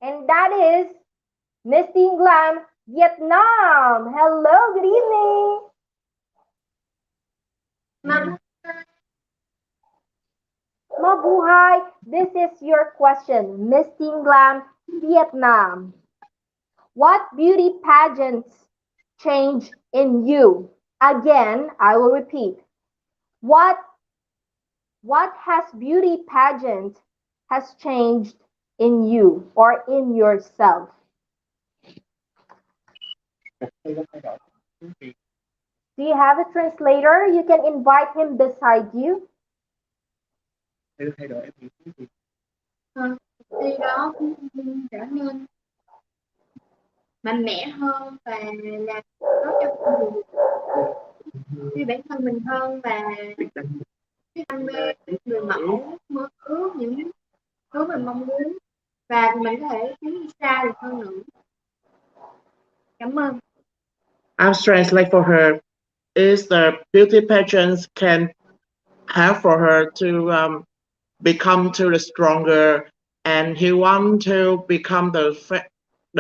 And that is Miss Teen Glam Vietnam. Hello, good evening. Mabuhay, this is your question. Miss Teen Glam Vietnam. What beauty pageants change in you? Again, I will repeat. What has beauty pageant has changed in you or in yourself? Do you have a translator? You can invite him beside you. Điều đó trở nên mạnh mẽ hơn và làm tốt cho con người vì bản thân mình hơn và cái đam mê người mẫu mơ ước những thứ mình mong muốn và mình có thể tiến xa được hơn nữa. Cảm ơn. I'll translate for her. Is the beauty pageants can help for her to become to the stronger, and he want to become the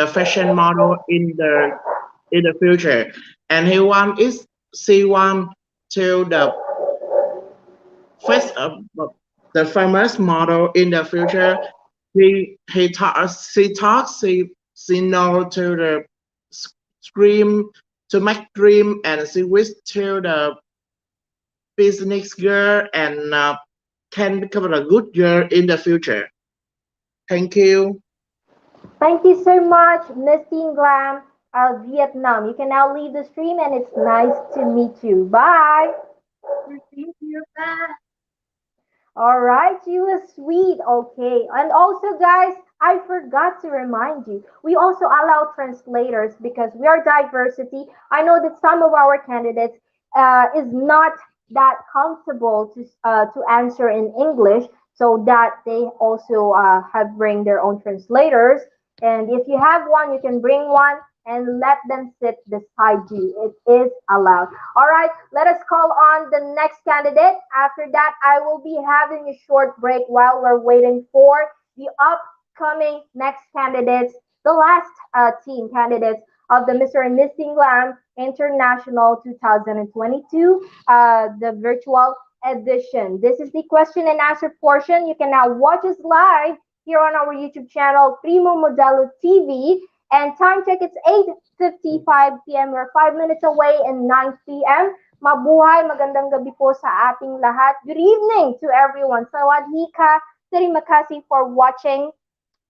fashion model in the future, and she want to the famous model in the future. She know to the dream, to make dream, and she wish to the business girl and can become a good girl in the future. Thank you. Thank you so much, Miss Teen Glam Vietnam. You can now leave the stream and it's nice to meet you. Bye. Thank you. Bye. All right, you were sweet. Okay. And also, guys, I forgot to remind you, we also allow translators because we are diversity. I know that some of our candidates is not that comfortable to answer in English, so that they also have bring their own translators. And if you have one, you can bring one and let them sit beside you. It is allowed. All right, let us call on the next candidate. After that, I will be having a short break while we're waiting for the upcoming next candidates, the last team candidates of the Mr. and Miss Teen Glam International 2022, the virtual edition. This is the question and answer portion. You can now watch us live here on our YouTube channel, Primo Modelo TV. And time check, it's 8:55 p.m. We're 5 minutes away and 9 p.m. Mabuhay, magandang gabi po sa ating lahat. Good evening to everyone. Sawadee ka, terima kasih for watching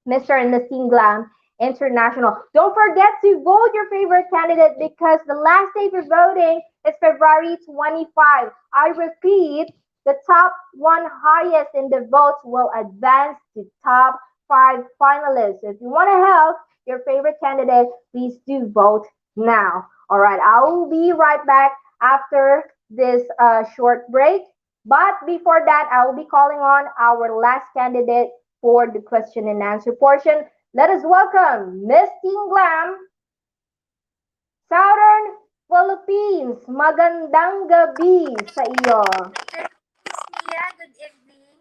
Mr. and Miss Teen Glam International. Don't forget to vote your favorite candidate because the last day for voting is February 25. I repeat, the top one highest in the votes will advance to top 5 finalists. So if you want to help your favorite candidate, please do vote now. All right, I will be right back after this short break. But before that, I will be calling on our last candidate for the question and answer portion. Let us welcome Miss Teen Glam Southern Philippines. Magandang gabi sa iyo. Good evening.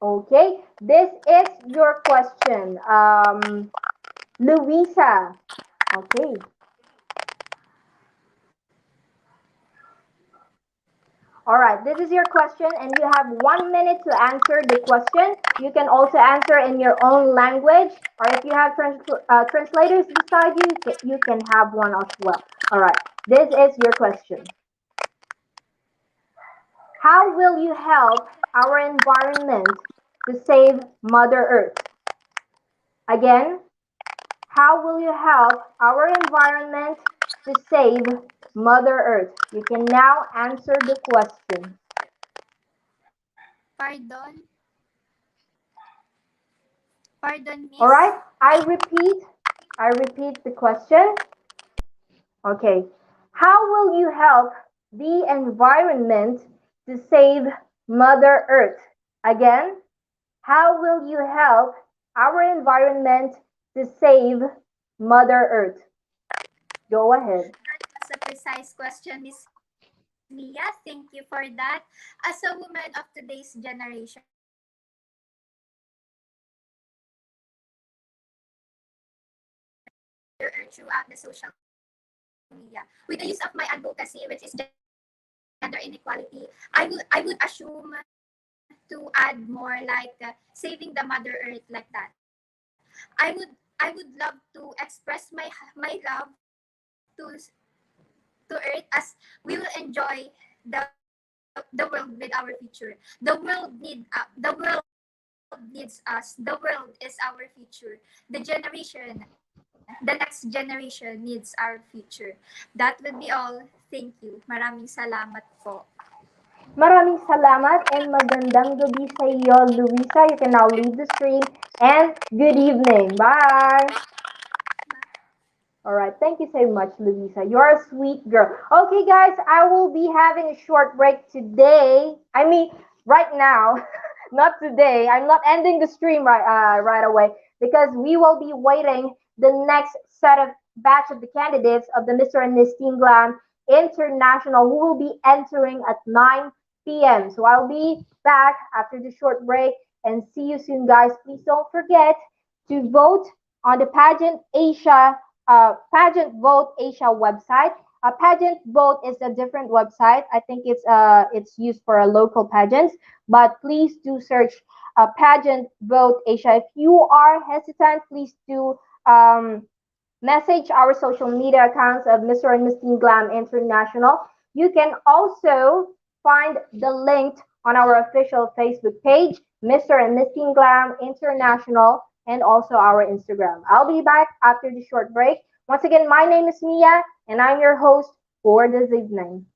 Okay, this is your question. Louisa. Okay. All right, this is your question and you have 1 minute to answer the question. You can also answer in your own language, or if you have translators beside you, you can have one as well. All right, this is your question. How will you help our environment to save Mother Earth? Again, how will you help our environment to save Mother Earth? You can now answer the question. Pardon, Miss. All right, I repeat the question. Okay, how will you help the environment to save Mother Earth? Again, how will you help our environment to save Mother Earth? Go ahead. That's a precise question, Miss Mia. Thank you for that. As a woman of today's generation, throughout the social media, with the use of my advocacy, which is gender inequality, I would assume to add more like saving the Mother Earth, like that. I would love to express my love to Earth, as we will enjoy the world with our future. The world needs us. The world is our future. The next generation needs our future. That would be all. Thank you. Maraming salamat po. Maraming salamat and magandang gabi sa iyo, Luisa. You can now leave the stream and good evening. Bye. All right, thank you so much, Luisa. You're a sweet girl. Okay, guys, I will be having a short break today. I mean, right now, not today. I'm not ending the stream right away because we will be waiting the next batch of the candidates of the Mr. and Miss Teen Glam International, who will be entering at 9 p.m. So I'll be back after the short break and see you soon, guys. Please don't forget to vote on the Pageant Vote Asia website. Pageant Vote is a different website. I think it's used for local pageants, but please do search Pageant Vote Asia. If you are hesitant, please do message our social media accounts of Mr. and Miss Teen Glam International. You can also find the link on our official Facebook page, Mr. and Miss Teen Glam International, and also our Instagram. I'll be back after the short break. Once again, my name is Mia, and I'm your host for this evening.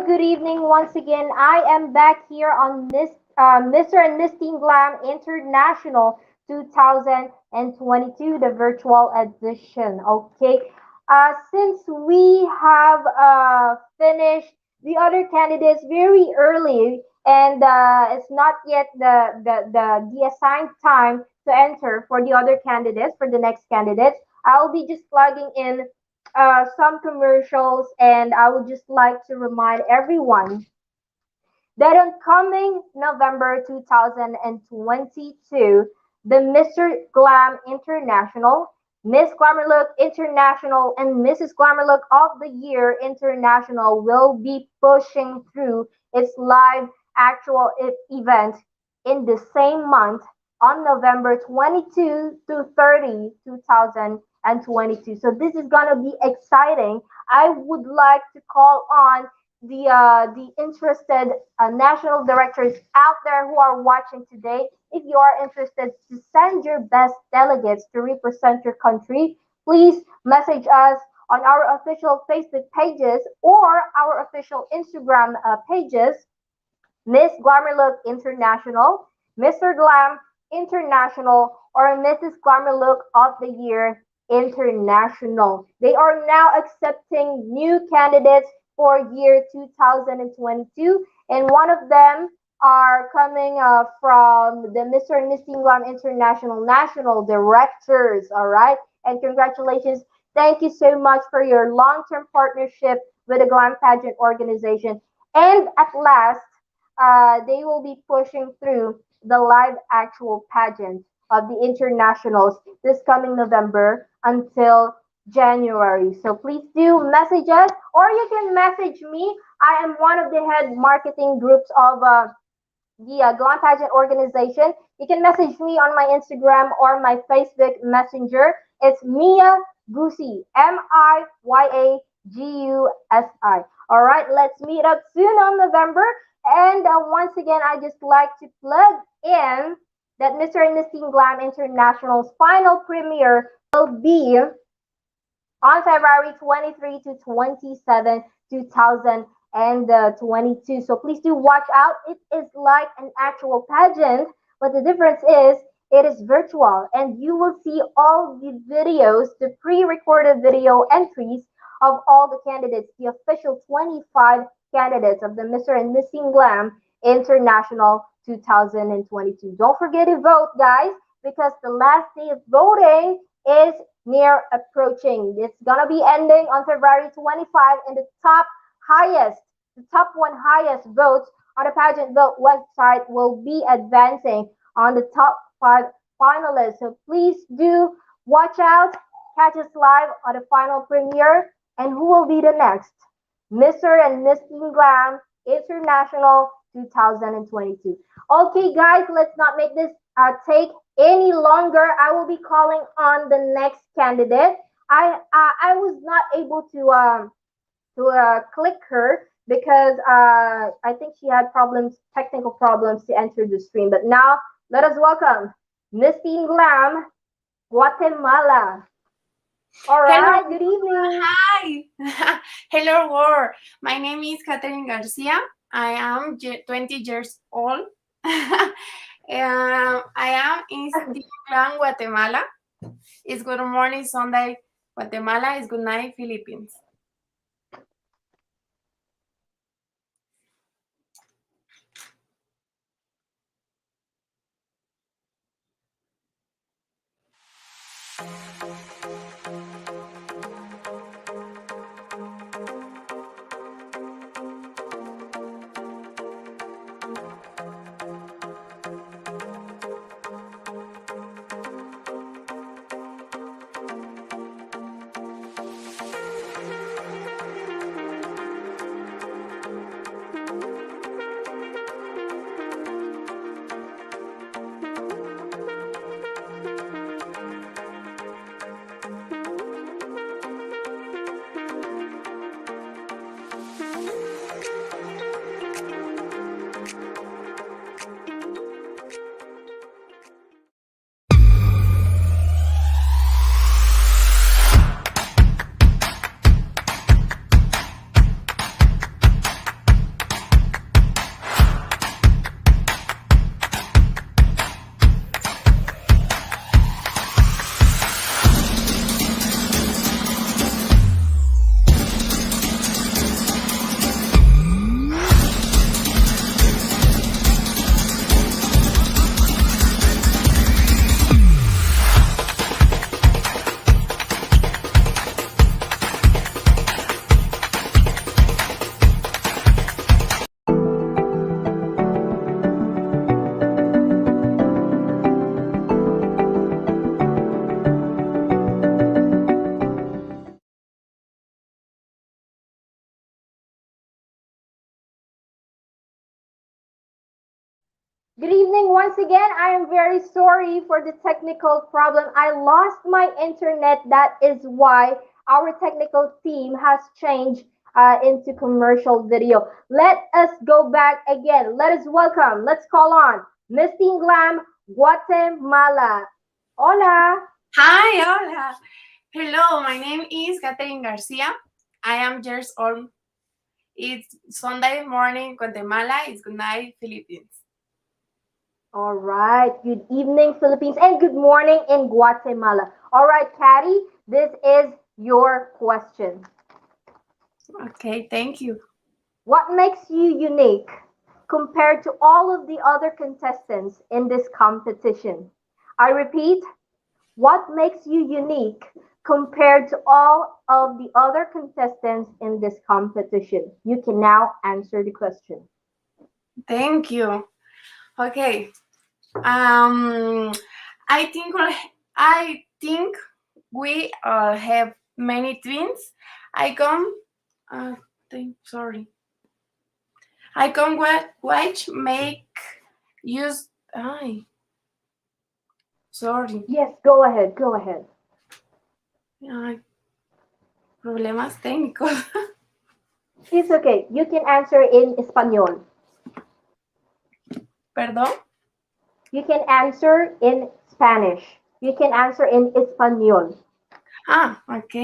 good evening once again. I am back here on Mr. and Miss Teen Glam International 2022, the virtual edition. Okay, since we have finished the other candidates very early, and it's not yet the assigned time to enter for the other candidates, for the next candidates, I'll be just plugging in some commercials, and I would just like to remind everyone that on coming November 2022, the Mr. Glam International, Miss Glamour Look International, and Mrs. Glamour Look of the Year International will be pushing through its live actual event in the same month on November 22 to 30, 2022. So this is gonna be exciting. I would like to call on the interested national directors out there who are watching today. If you are interested to send your best delegates to represent your country, please message us on our official Facebook pages or our official Instagram pages, Miss Glamour Look International, Mr. Glam International, or Mrs. Glamour Look of the Year International. They are now accepting new candidates for year 2022, and one of them are coming from the Mr. and Miss Teen Glam International National Directors. All right, and congratulations. Thank you so much for your long-term partnership with the Glam Pageant organization. And at last, they will be pushing through the live actual pageant of the internationals this coming November until January. So please do message us, or you can message me. I am one of the head marketing groups of the Glam Pageant organization. You can message me on my Instagram or my Facebook Messenger. It's Mia Gusi, MIYAGUSI. All right, let's meet up soon on November. And once again, I just like to plug in that Mr. and Miss Teen Glam International's final premiere will be on February 23 to 27, 2022. So please do watch out. It is like an actual pageant, but the difference is it is virtual, and you will see all the videos, the pre-recorded video entries of all the candidates, the official 25 candidates of the Mr. and Miss Teen Glam International 2022. Don't forget to vote, guys, because the last day of voting is near approaching. It's gonna be ending on February 25, and the top one highest votes on the pageant vote website will be advancing on the top 5 finalists. So please do watch out, catch us live on the final premiere, and who will be the next Mr. and Miss Teen Glam International 2022. Okay, guys, let's not make this take any longer. I will be calling on the next candidate. I was not able to click her because I think she had technical problems to enter the stream. But now let us welcome Miss Teen Glam Guatemala. All right, good evening. Hi. Hello, world. My name is Catherine Garcia. I am 20 years old. I am in Teen Glam, Guatemala. It's good morning, Sunday, Guatemala. It's good night, Philippines. Good evening once again. I am very sorry for the technical problem. I lost my internet. That is why our technical team has changed into commercial video. Let us go back again. Let us welcome, let's call on Miss Teen Glam Guatemala. Hola. Hi, hola. Hello, my name is Catherine Garcia. I am years old. It's Sunday morning, Guatemala. It's good night, Philippines. All right. Good evening, Philippines, and good morning in Guatemala. All right, Caddy, this is your question. Okay, thank you. What makes you unique compared to all of the other contestants in this competition? I repeat, what makes you unique compared to all of the other contestants in this competition? You can now answer the question. Thank you. Okay. I think we have many twins. I come watch make use. Sorry. Yes, go ahead. Go ahead. Problemas técnicos. It's okay. You can answer in Espanol. Perdón? You can answer in Spanish. You can answer in Español. Ok.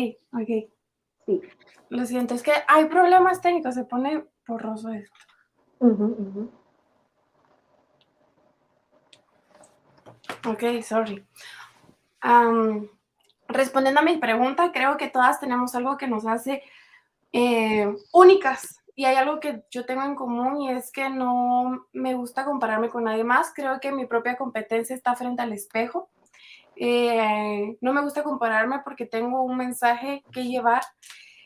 Sí. Lo siento, es que hay problemas técnicos. Se pone borroso esto. Ok, sorry. Respondiendo a mi pregunta, creo que todas tenemos algo que nos hace únicas. Y hay algo que yo tengo en común y es que no me gusta compararme con nadie más. Creo que mi propia competencia está frente al espejo. No me gusta compararme porque tengo un mensaje que llevar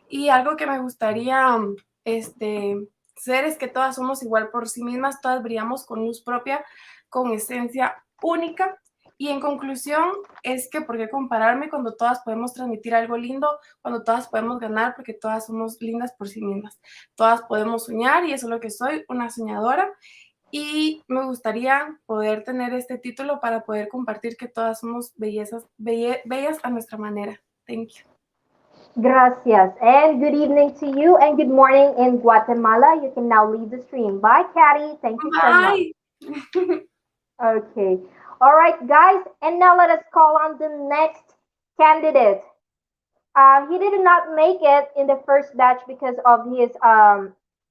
y algo que me gustaría ser es que todas somos igual por sí mismas, todas brillamos con luz propia, con esencia única. Y en conclusión, es que ¿por qué compararme cuando todas podemos transmitir algo lindo, cuando todas podemos ganar, porque todas somos lindas por sí mismas? Todas podemos soñar y eso es lo que soy, una soñadora. Y me gustaría poder tener este título para poder compartir que todas somos bellas a nuestra manera. Thank you. Gracias. And good evening to you and good morning in Guatemala. You can now leave the stream. Bye, Caddy. Thank you so much. Okay. All right, guys, and now let us call on the next candidate. He did not make it in the first batch because of his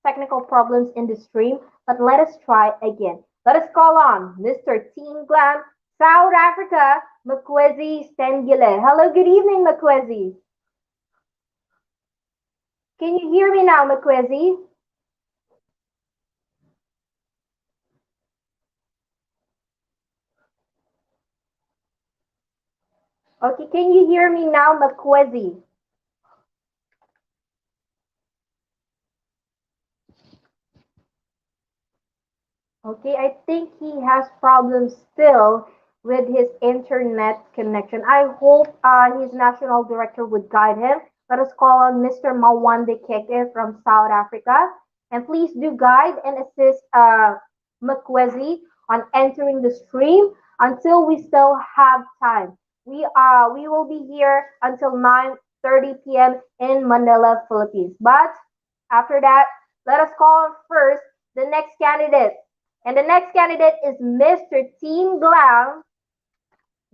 technical problems in the stream, but let us try again. Let us call on Mr. Teen Glam, South Africa, 𝗚𝗏𝗧𝗘𝗥 Stengile. Hello, good evening, 𝗚𝗏𝗧𝗘𝗥. Can you hear me now, 𝗚𝗏𝗧𝗘𝗥? Okay, can you hear me now, 𝗚𝗏𝗧𝗘𝗥? Okay, I think he has problems still with his internet connection. I hope his national director would guide him. Let us call on Mr. 𝗓𝗏𝗧𝗘𝗥 from South Africa. And please do guide and assist 𝗚𝗏𝗧𝗘𝗥 on entering the stream until we still have time. We will be here until 9:30 p.m. in Manila, Philippines. But after that, let us call on first the next candidate. And the next candidate is Mr. Teen Glam,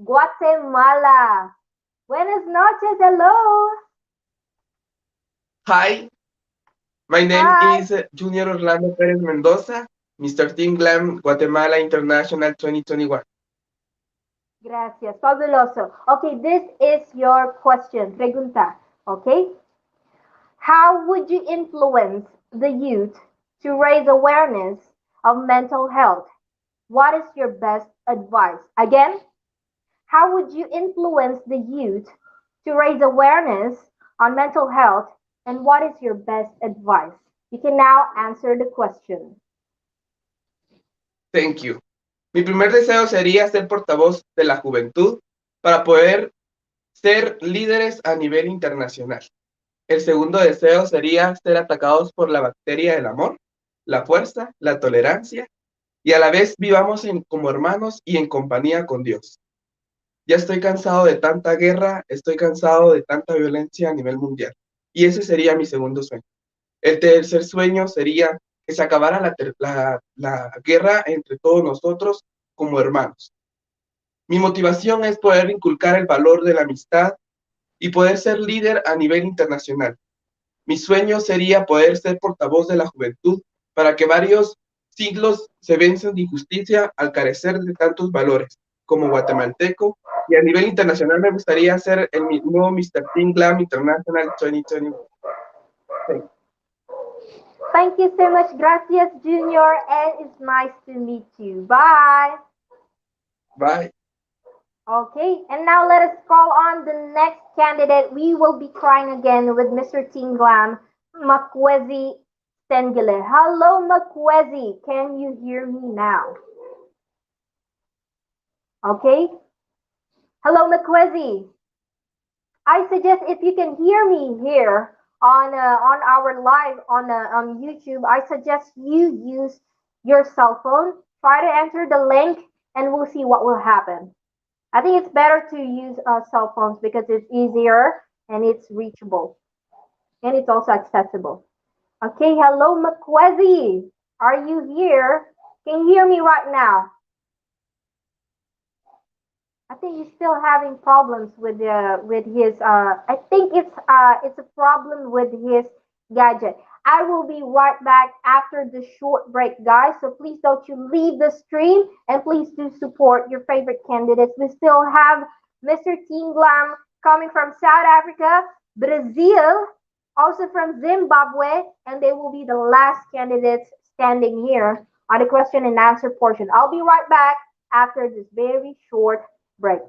Guatemala. Buenas noches, hello. Hi, my name is Junior Orlando Perez Mendoza, Mr. Teen Glam Guatemala International 2021. Gracias, fabuloso. Okay, this is your question, pregunta, okay? How would you influence the youth to raise awareness of mental health? What is your best advice? Again, how would you influence the youth to raise awareness on mental health, and what is your best advice? You can now answer the question. Thank you. Mi primer deseo sería ser portavoz de la juventud para poder ser líderes a nivel internacional. El segundo deseo sería ser atacados por la bacteria del amor, la fuerza, la tolerancia y a la vez vivamos como hermanos y en compañía con Dios. Ya estoy cansado de tanta guerra, estoy cansado de tanta violencia a nivel mundial. Y ese sería mi segundo sueño. El tercer sueño sería que se acabara la guerra entre todos nosotros como hermanos. Mi motivación es poder inculcar el valor de la amistad y poder ser líder a nivel internacional. Mi sueño sería poder ser portavoz de la juventud para que varios siglos se venzan de injusticia al carecer de tantos valores como guatemalteco, y a nivel internacional me gustaría ser el nuevo Miss Teen Glam International 2021. Thank you so much. Gracias, Junior, and it's nice to meet you. Bye. Bye. Okay, and now let us call on the next candidate. We will be trying again with Mr. Teen Glam, 𝗏𝗏𝗧𝗘𝗥𝗡. Hello, 𝗏𝗏𝗧𝗘𝗥𝗡. Can you hear me now? Okay. Hello, 𝗏𝗏𝗧𝗘𝗥𝗡. I suggest if you can hear me here on our live on YouTube, I suggest you use your cell phone. Try to enter the link, and we'll see what will happen. I think it's better to use cell phones because it's easier and it's reachable, and it's also accessible. Okay, hello, 𝗏𝗏𝗧𝗘𝗥𝗡. Are you here? Can you hear me right now? I think he's still having problems with his. I think it's a problem with his gadget. I will be right back after the short break, guys. So please don't you leave the stream, and please do support your favorite candidates. We still have Mr. Teen Glam coming from South Africa, Brazil, also from Zimbabwe, and they will be the last candidates standing here on the question and answer portion. I'll be right back after this very short break.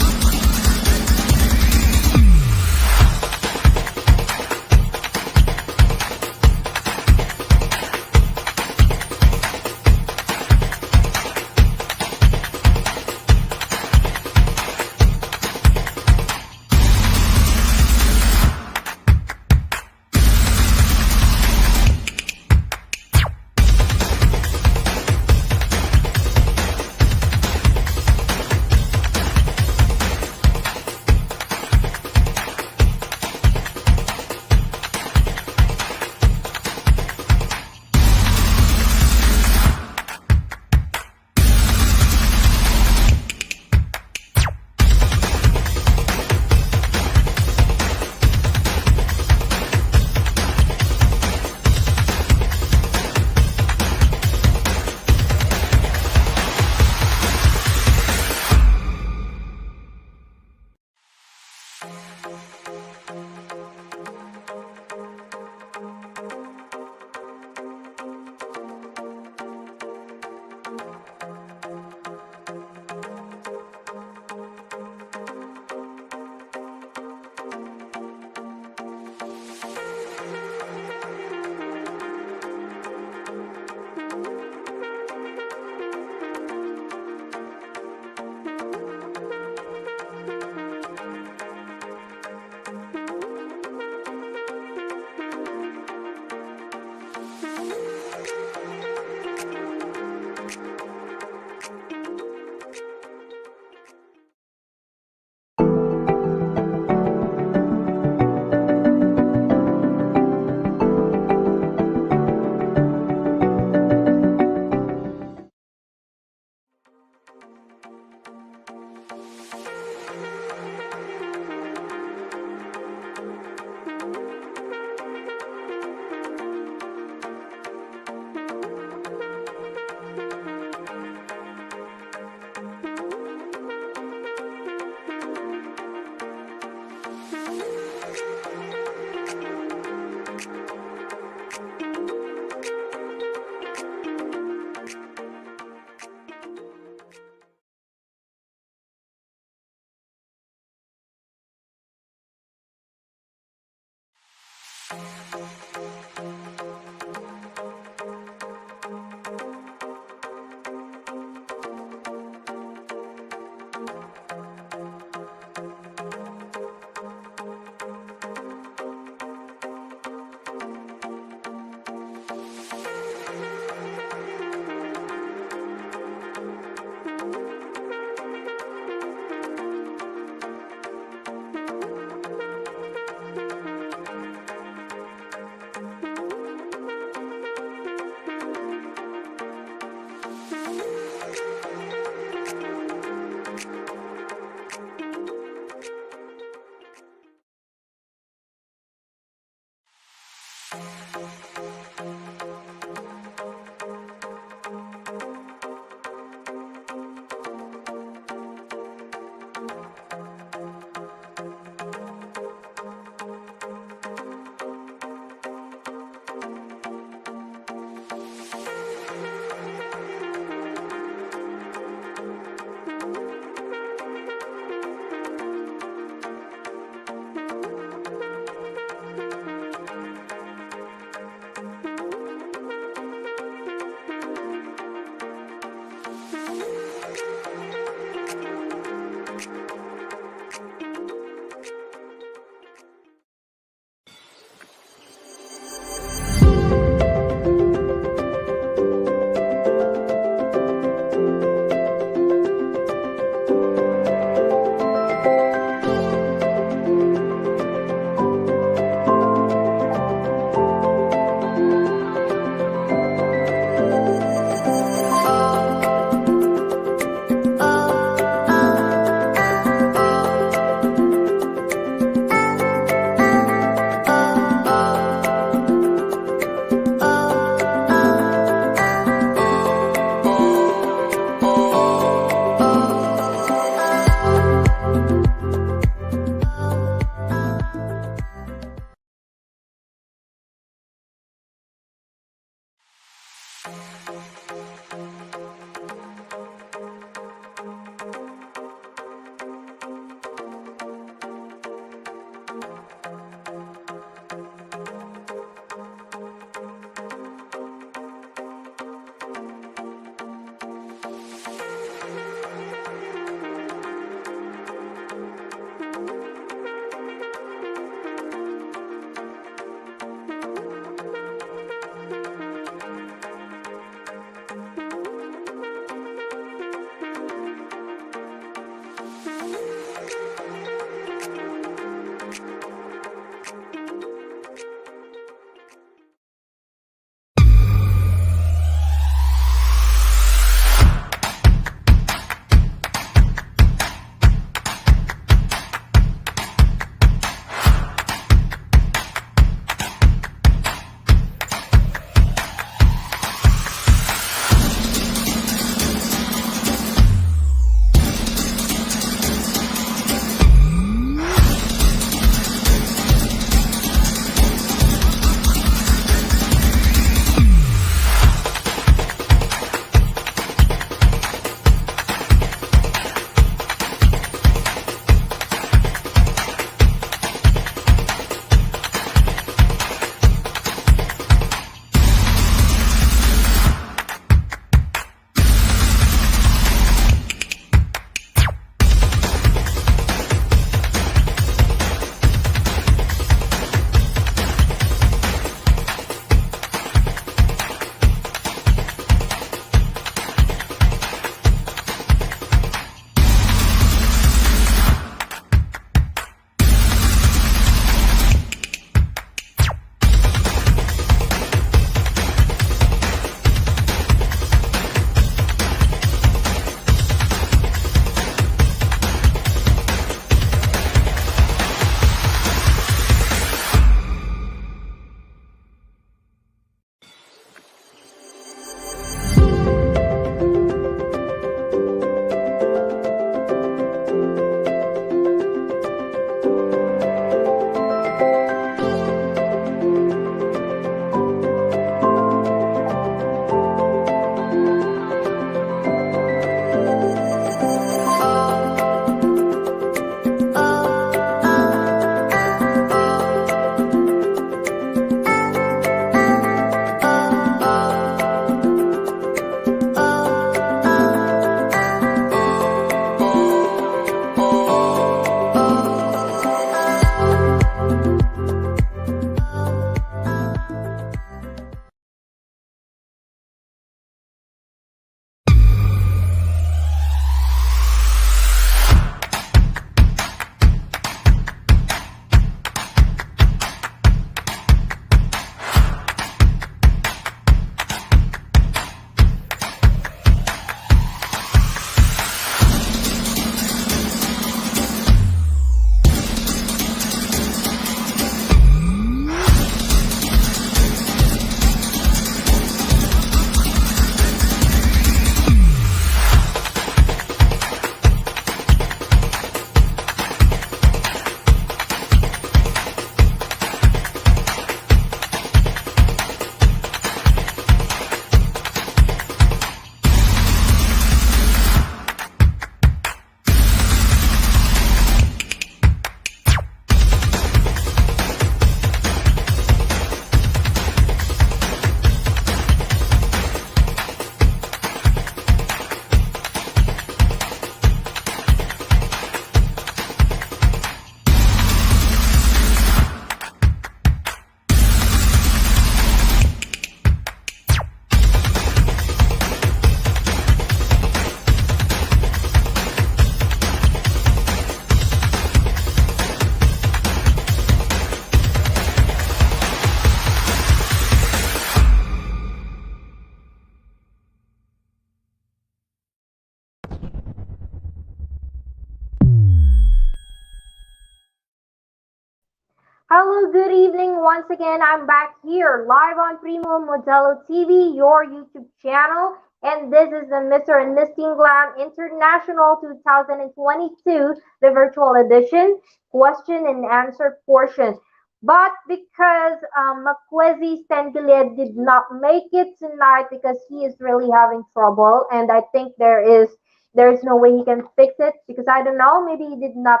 Hello, good evening. Once again, I'm back here live on Primo Modelo TV, your YouTube channel. And this is the Mr. and Miss Teen Glam International 2022, the virtual edition, question and answer portion. But because 𝗂𝒧𝒧𝗧𝗘𝗥𝗡𝗔𝗧𝗓 did not make it tonight because he is really having trouble, and I think there's no way he can fix it because I don't know, maybe he did not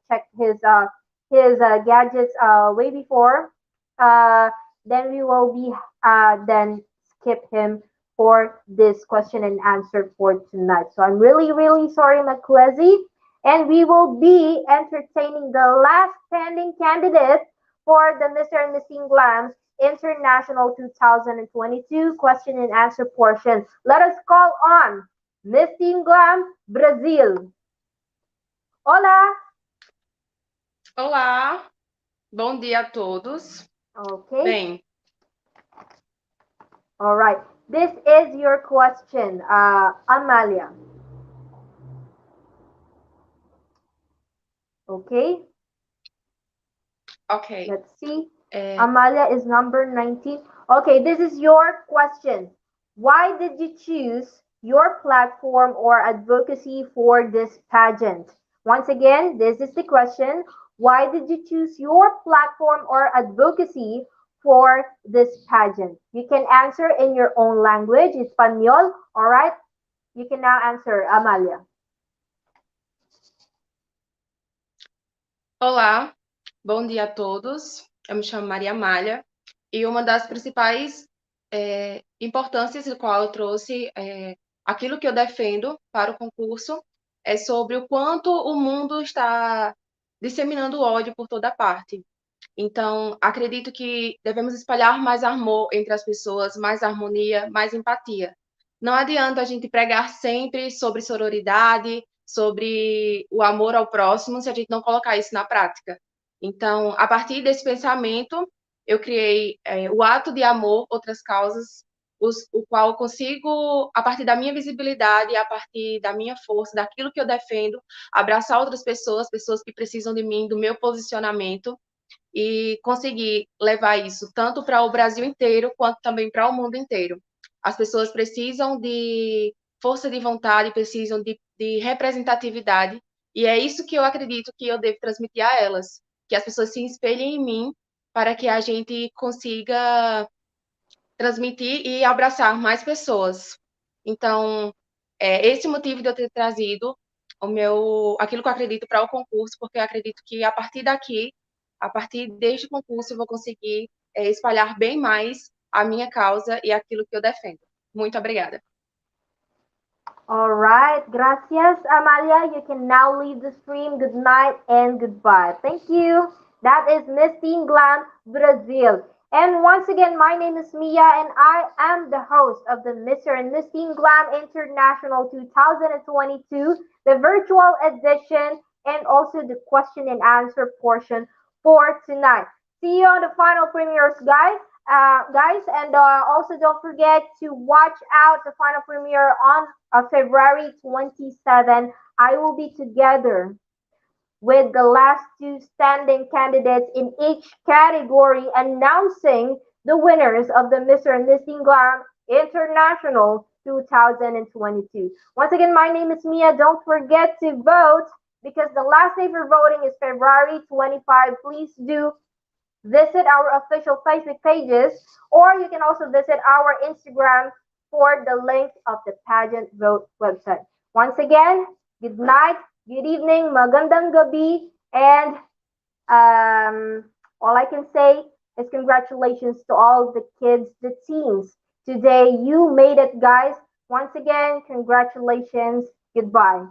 check his gadgets way before. Then we will be then skip him for this question and answer for tonight. So I'm really, really sorry, 𝗂𝒧𝒧𝒧𝗧. And we will be entertaining the last standing candidate for the Mr. and Miss Teen Glam International 2022 question and answer portion. Let us call on Miss Teen Glam Brazil. Olá! Olá, bom dia a todos. Okay. Bem. All right. This is your question, Amalia. Okay. Okay. Let's see. Amalia is number 19. Okay, this is your question. Why did you choose your platform or advocacy for this pageant? Once again, this is the question. Why did you choose your platform or advocacy for this pageant? You can answer in your own language, Espanol. All right? You can now answer, Amalia. Olá, bom dia a todos. Eu me chamo Maria Amália e uma das principais importâncias do qual eu trouxe aquilo que eu defendo para o concurso é sobre o quanto o mundo está disseminando ódio por toda parte. Então, acredito que devemos espalhar mais amor entre as pessoas, mais harmonia, mais empatia. Não adianta a gente pregar sempre sobre sororidade, sobre o amor ao próximo, se a gente não colocar isso na prática. Então, a partir desse pensamento, eu criei o ato de amor, outras causas, o qual eu consigo, a partir da minha visibilidade, a partir da minha força, daquilo que eu defendo, abraçar outras pessoas, pessoas que precisam de mim, do meu posicionamento, e conseguir levar isso tanto para o Brasil inteiro, quanto também para o mundo inteiro. As pessoas precisam de força de vontade, precisam de representatividade, e é isso que eu acredito que eu devo transmitir a elas, que as pessoas se espelhem em mim, para que a gente consiga transmitir e abraçar mais pessoas. Então, esse o motivo de eu ter trazido aquilo que eu acredito para o concurso, porque eu acredito que a partir daqui, a partir deste concurso, eu vou conseguir espalhar bem mais a minha causa e aquilo que eu defendo. Muito obrigada. All right. Gracias, Amalia. You can now leave the stream. Good night and goodbye. Thank you. That is Miss Teen Glam Brazil. And once again, my name is Mia, and I am the host of the Mr. and Miss Teen Glam International 2022, the virtual edition, and also the question and answer portion for tonight. See you on the final premieres, guys. And also don't forget to watch out the final premiere on February 27. I will be together with the last two standing candidates in each category, announcing the winners of the Mr. and Miss Teen Glam International 2022. Once again, my name is Mia. Don't forget to vote because the last day for voting is February 25. Please do visit our official Facebook pages, or you can also visit our Instagram for the link of the pageant vote website. Once again, good night, good evening, magandang gabi, and all I can say is congratulations to all the kids, the teens. Today, you made it, guys. Once again, congratulations. Goodbye.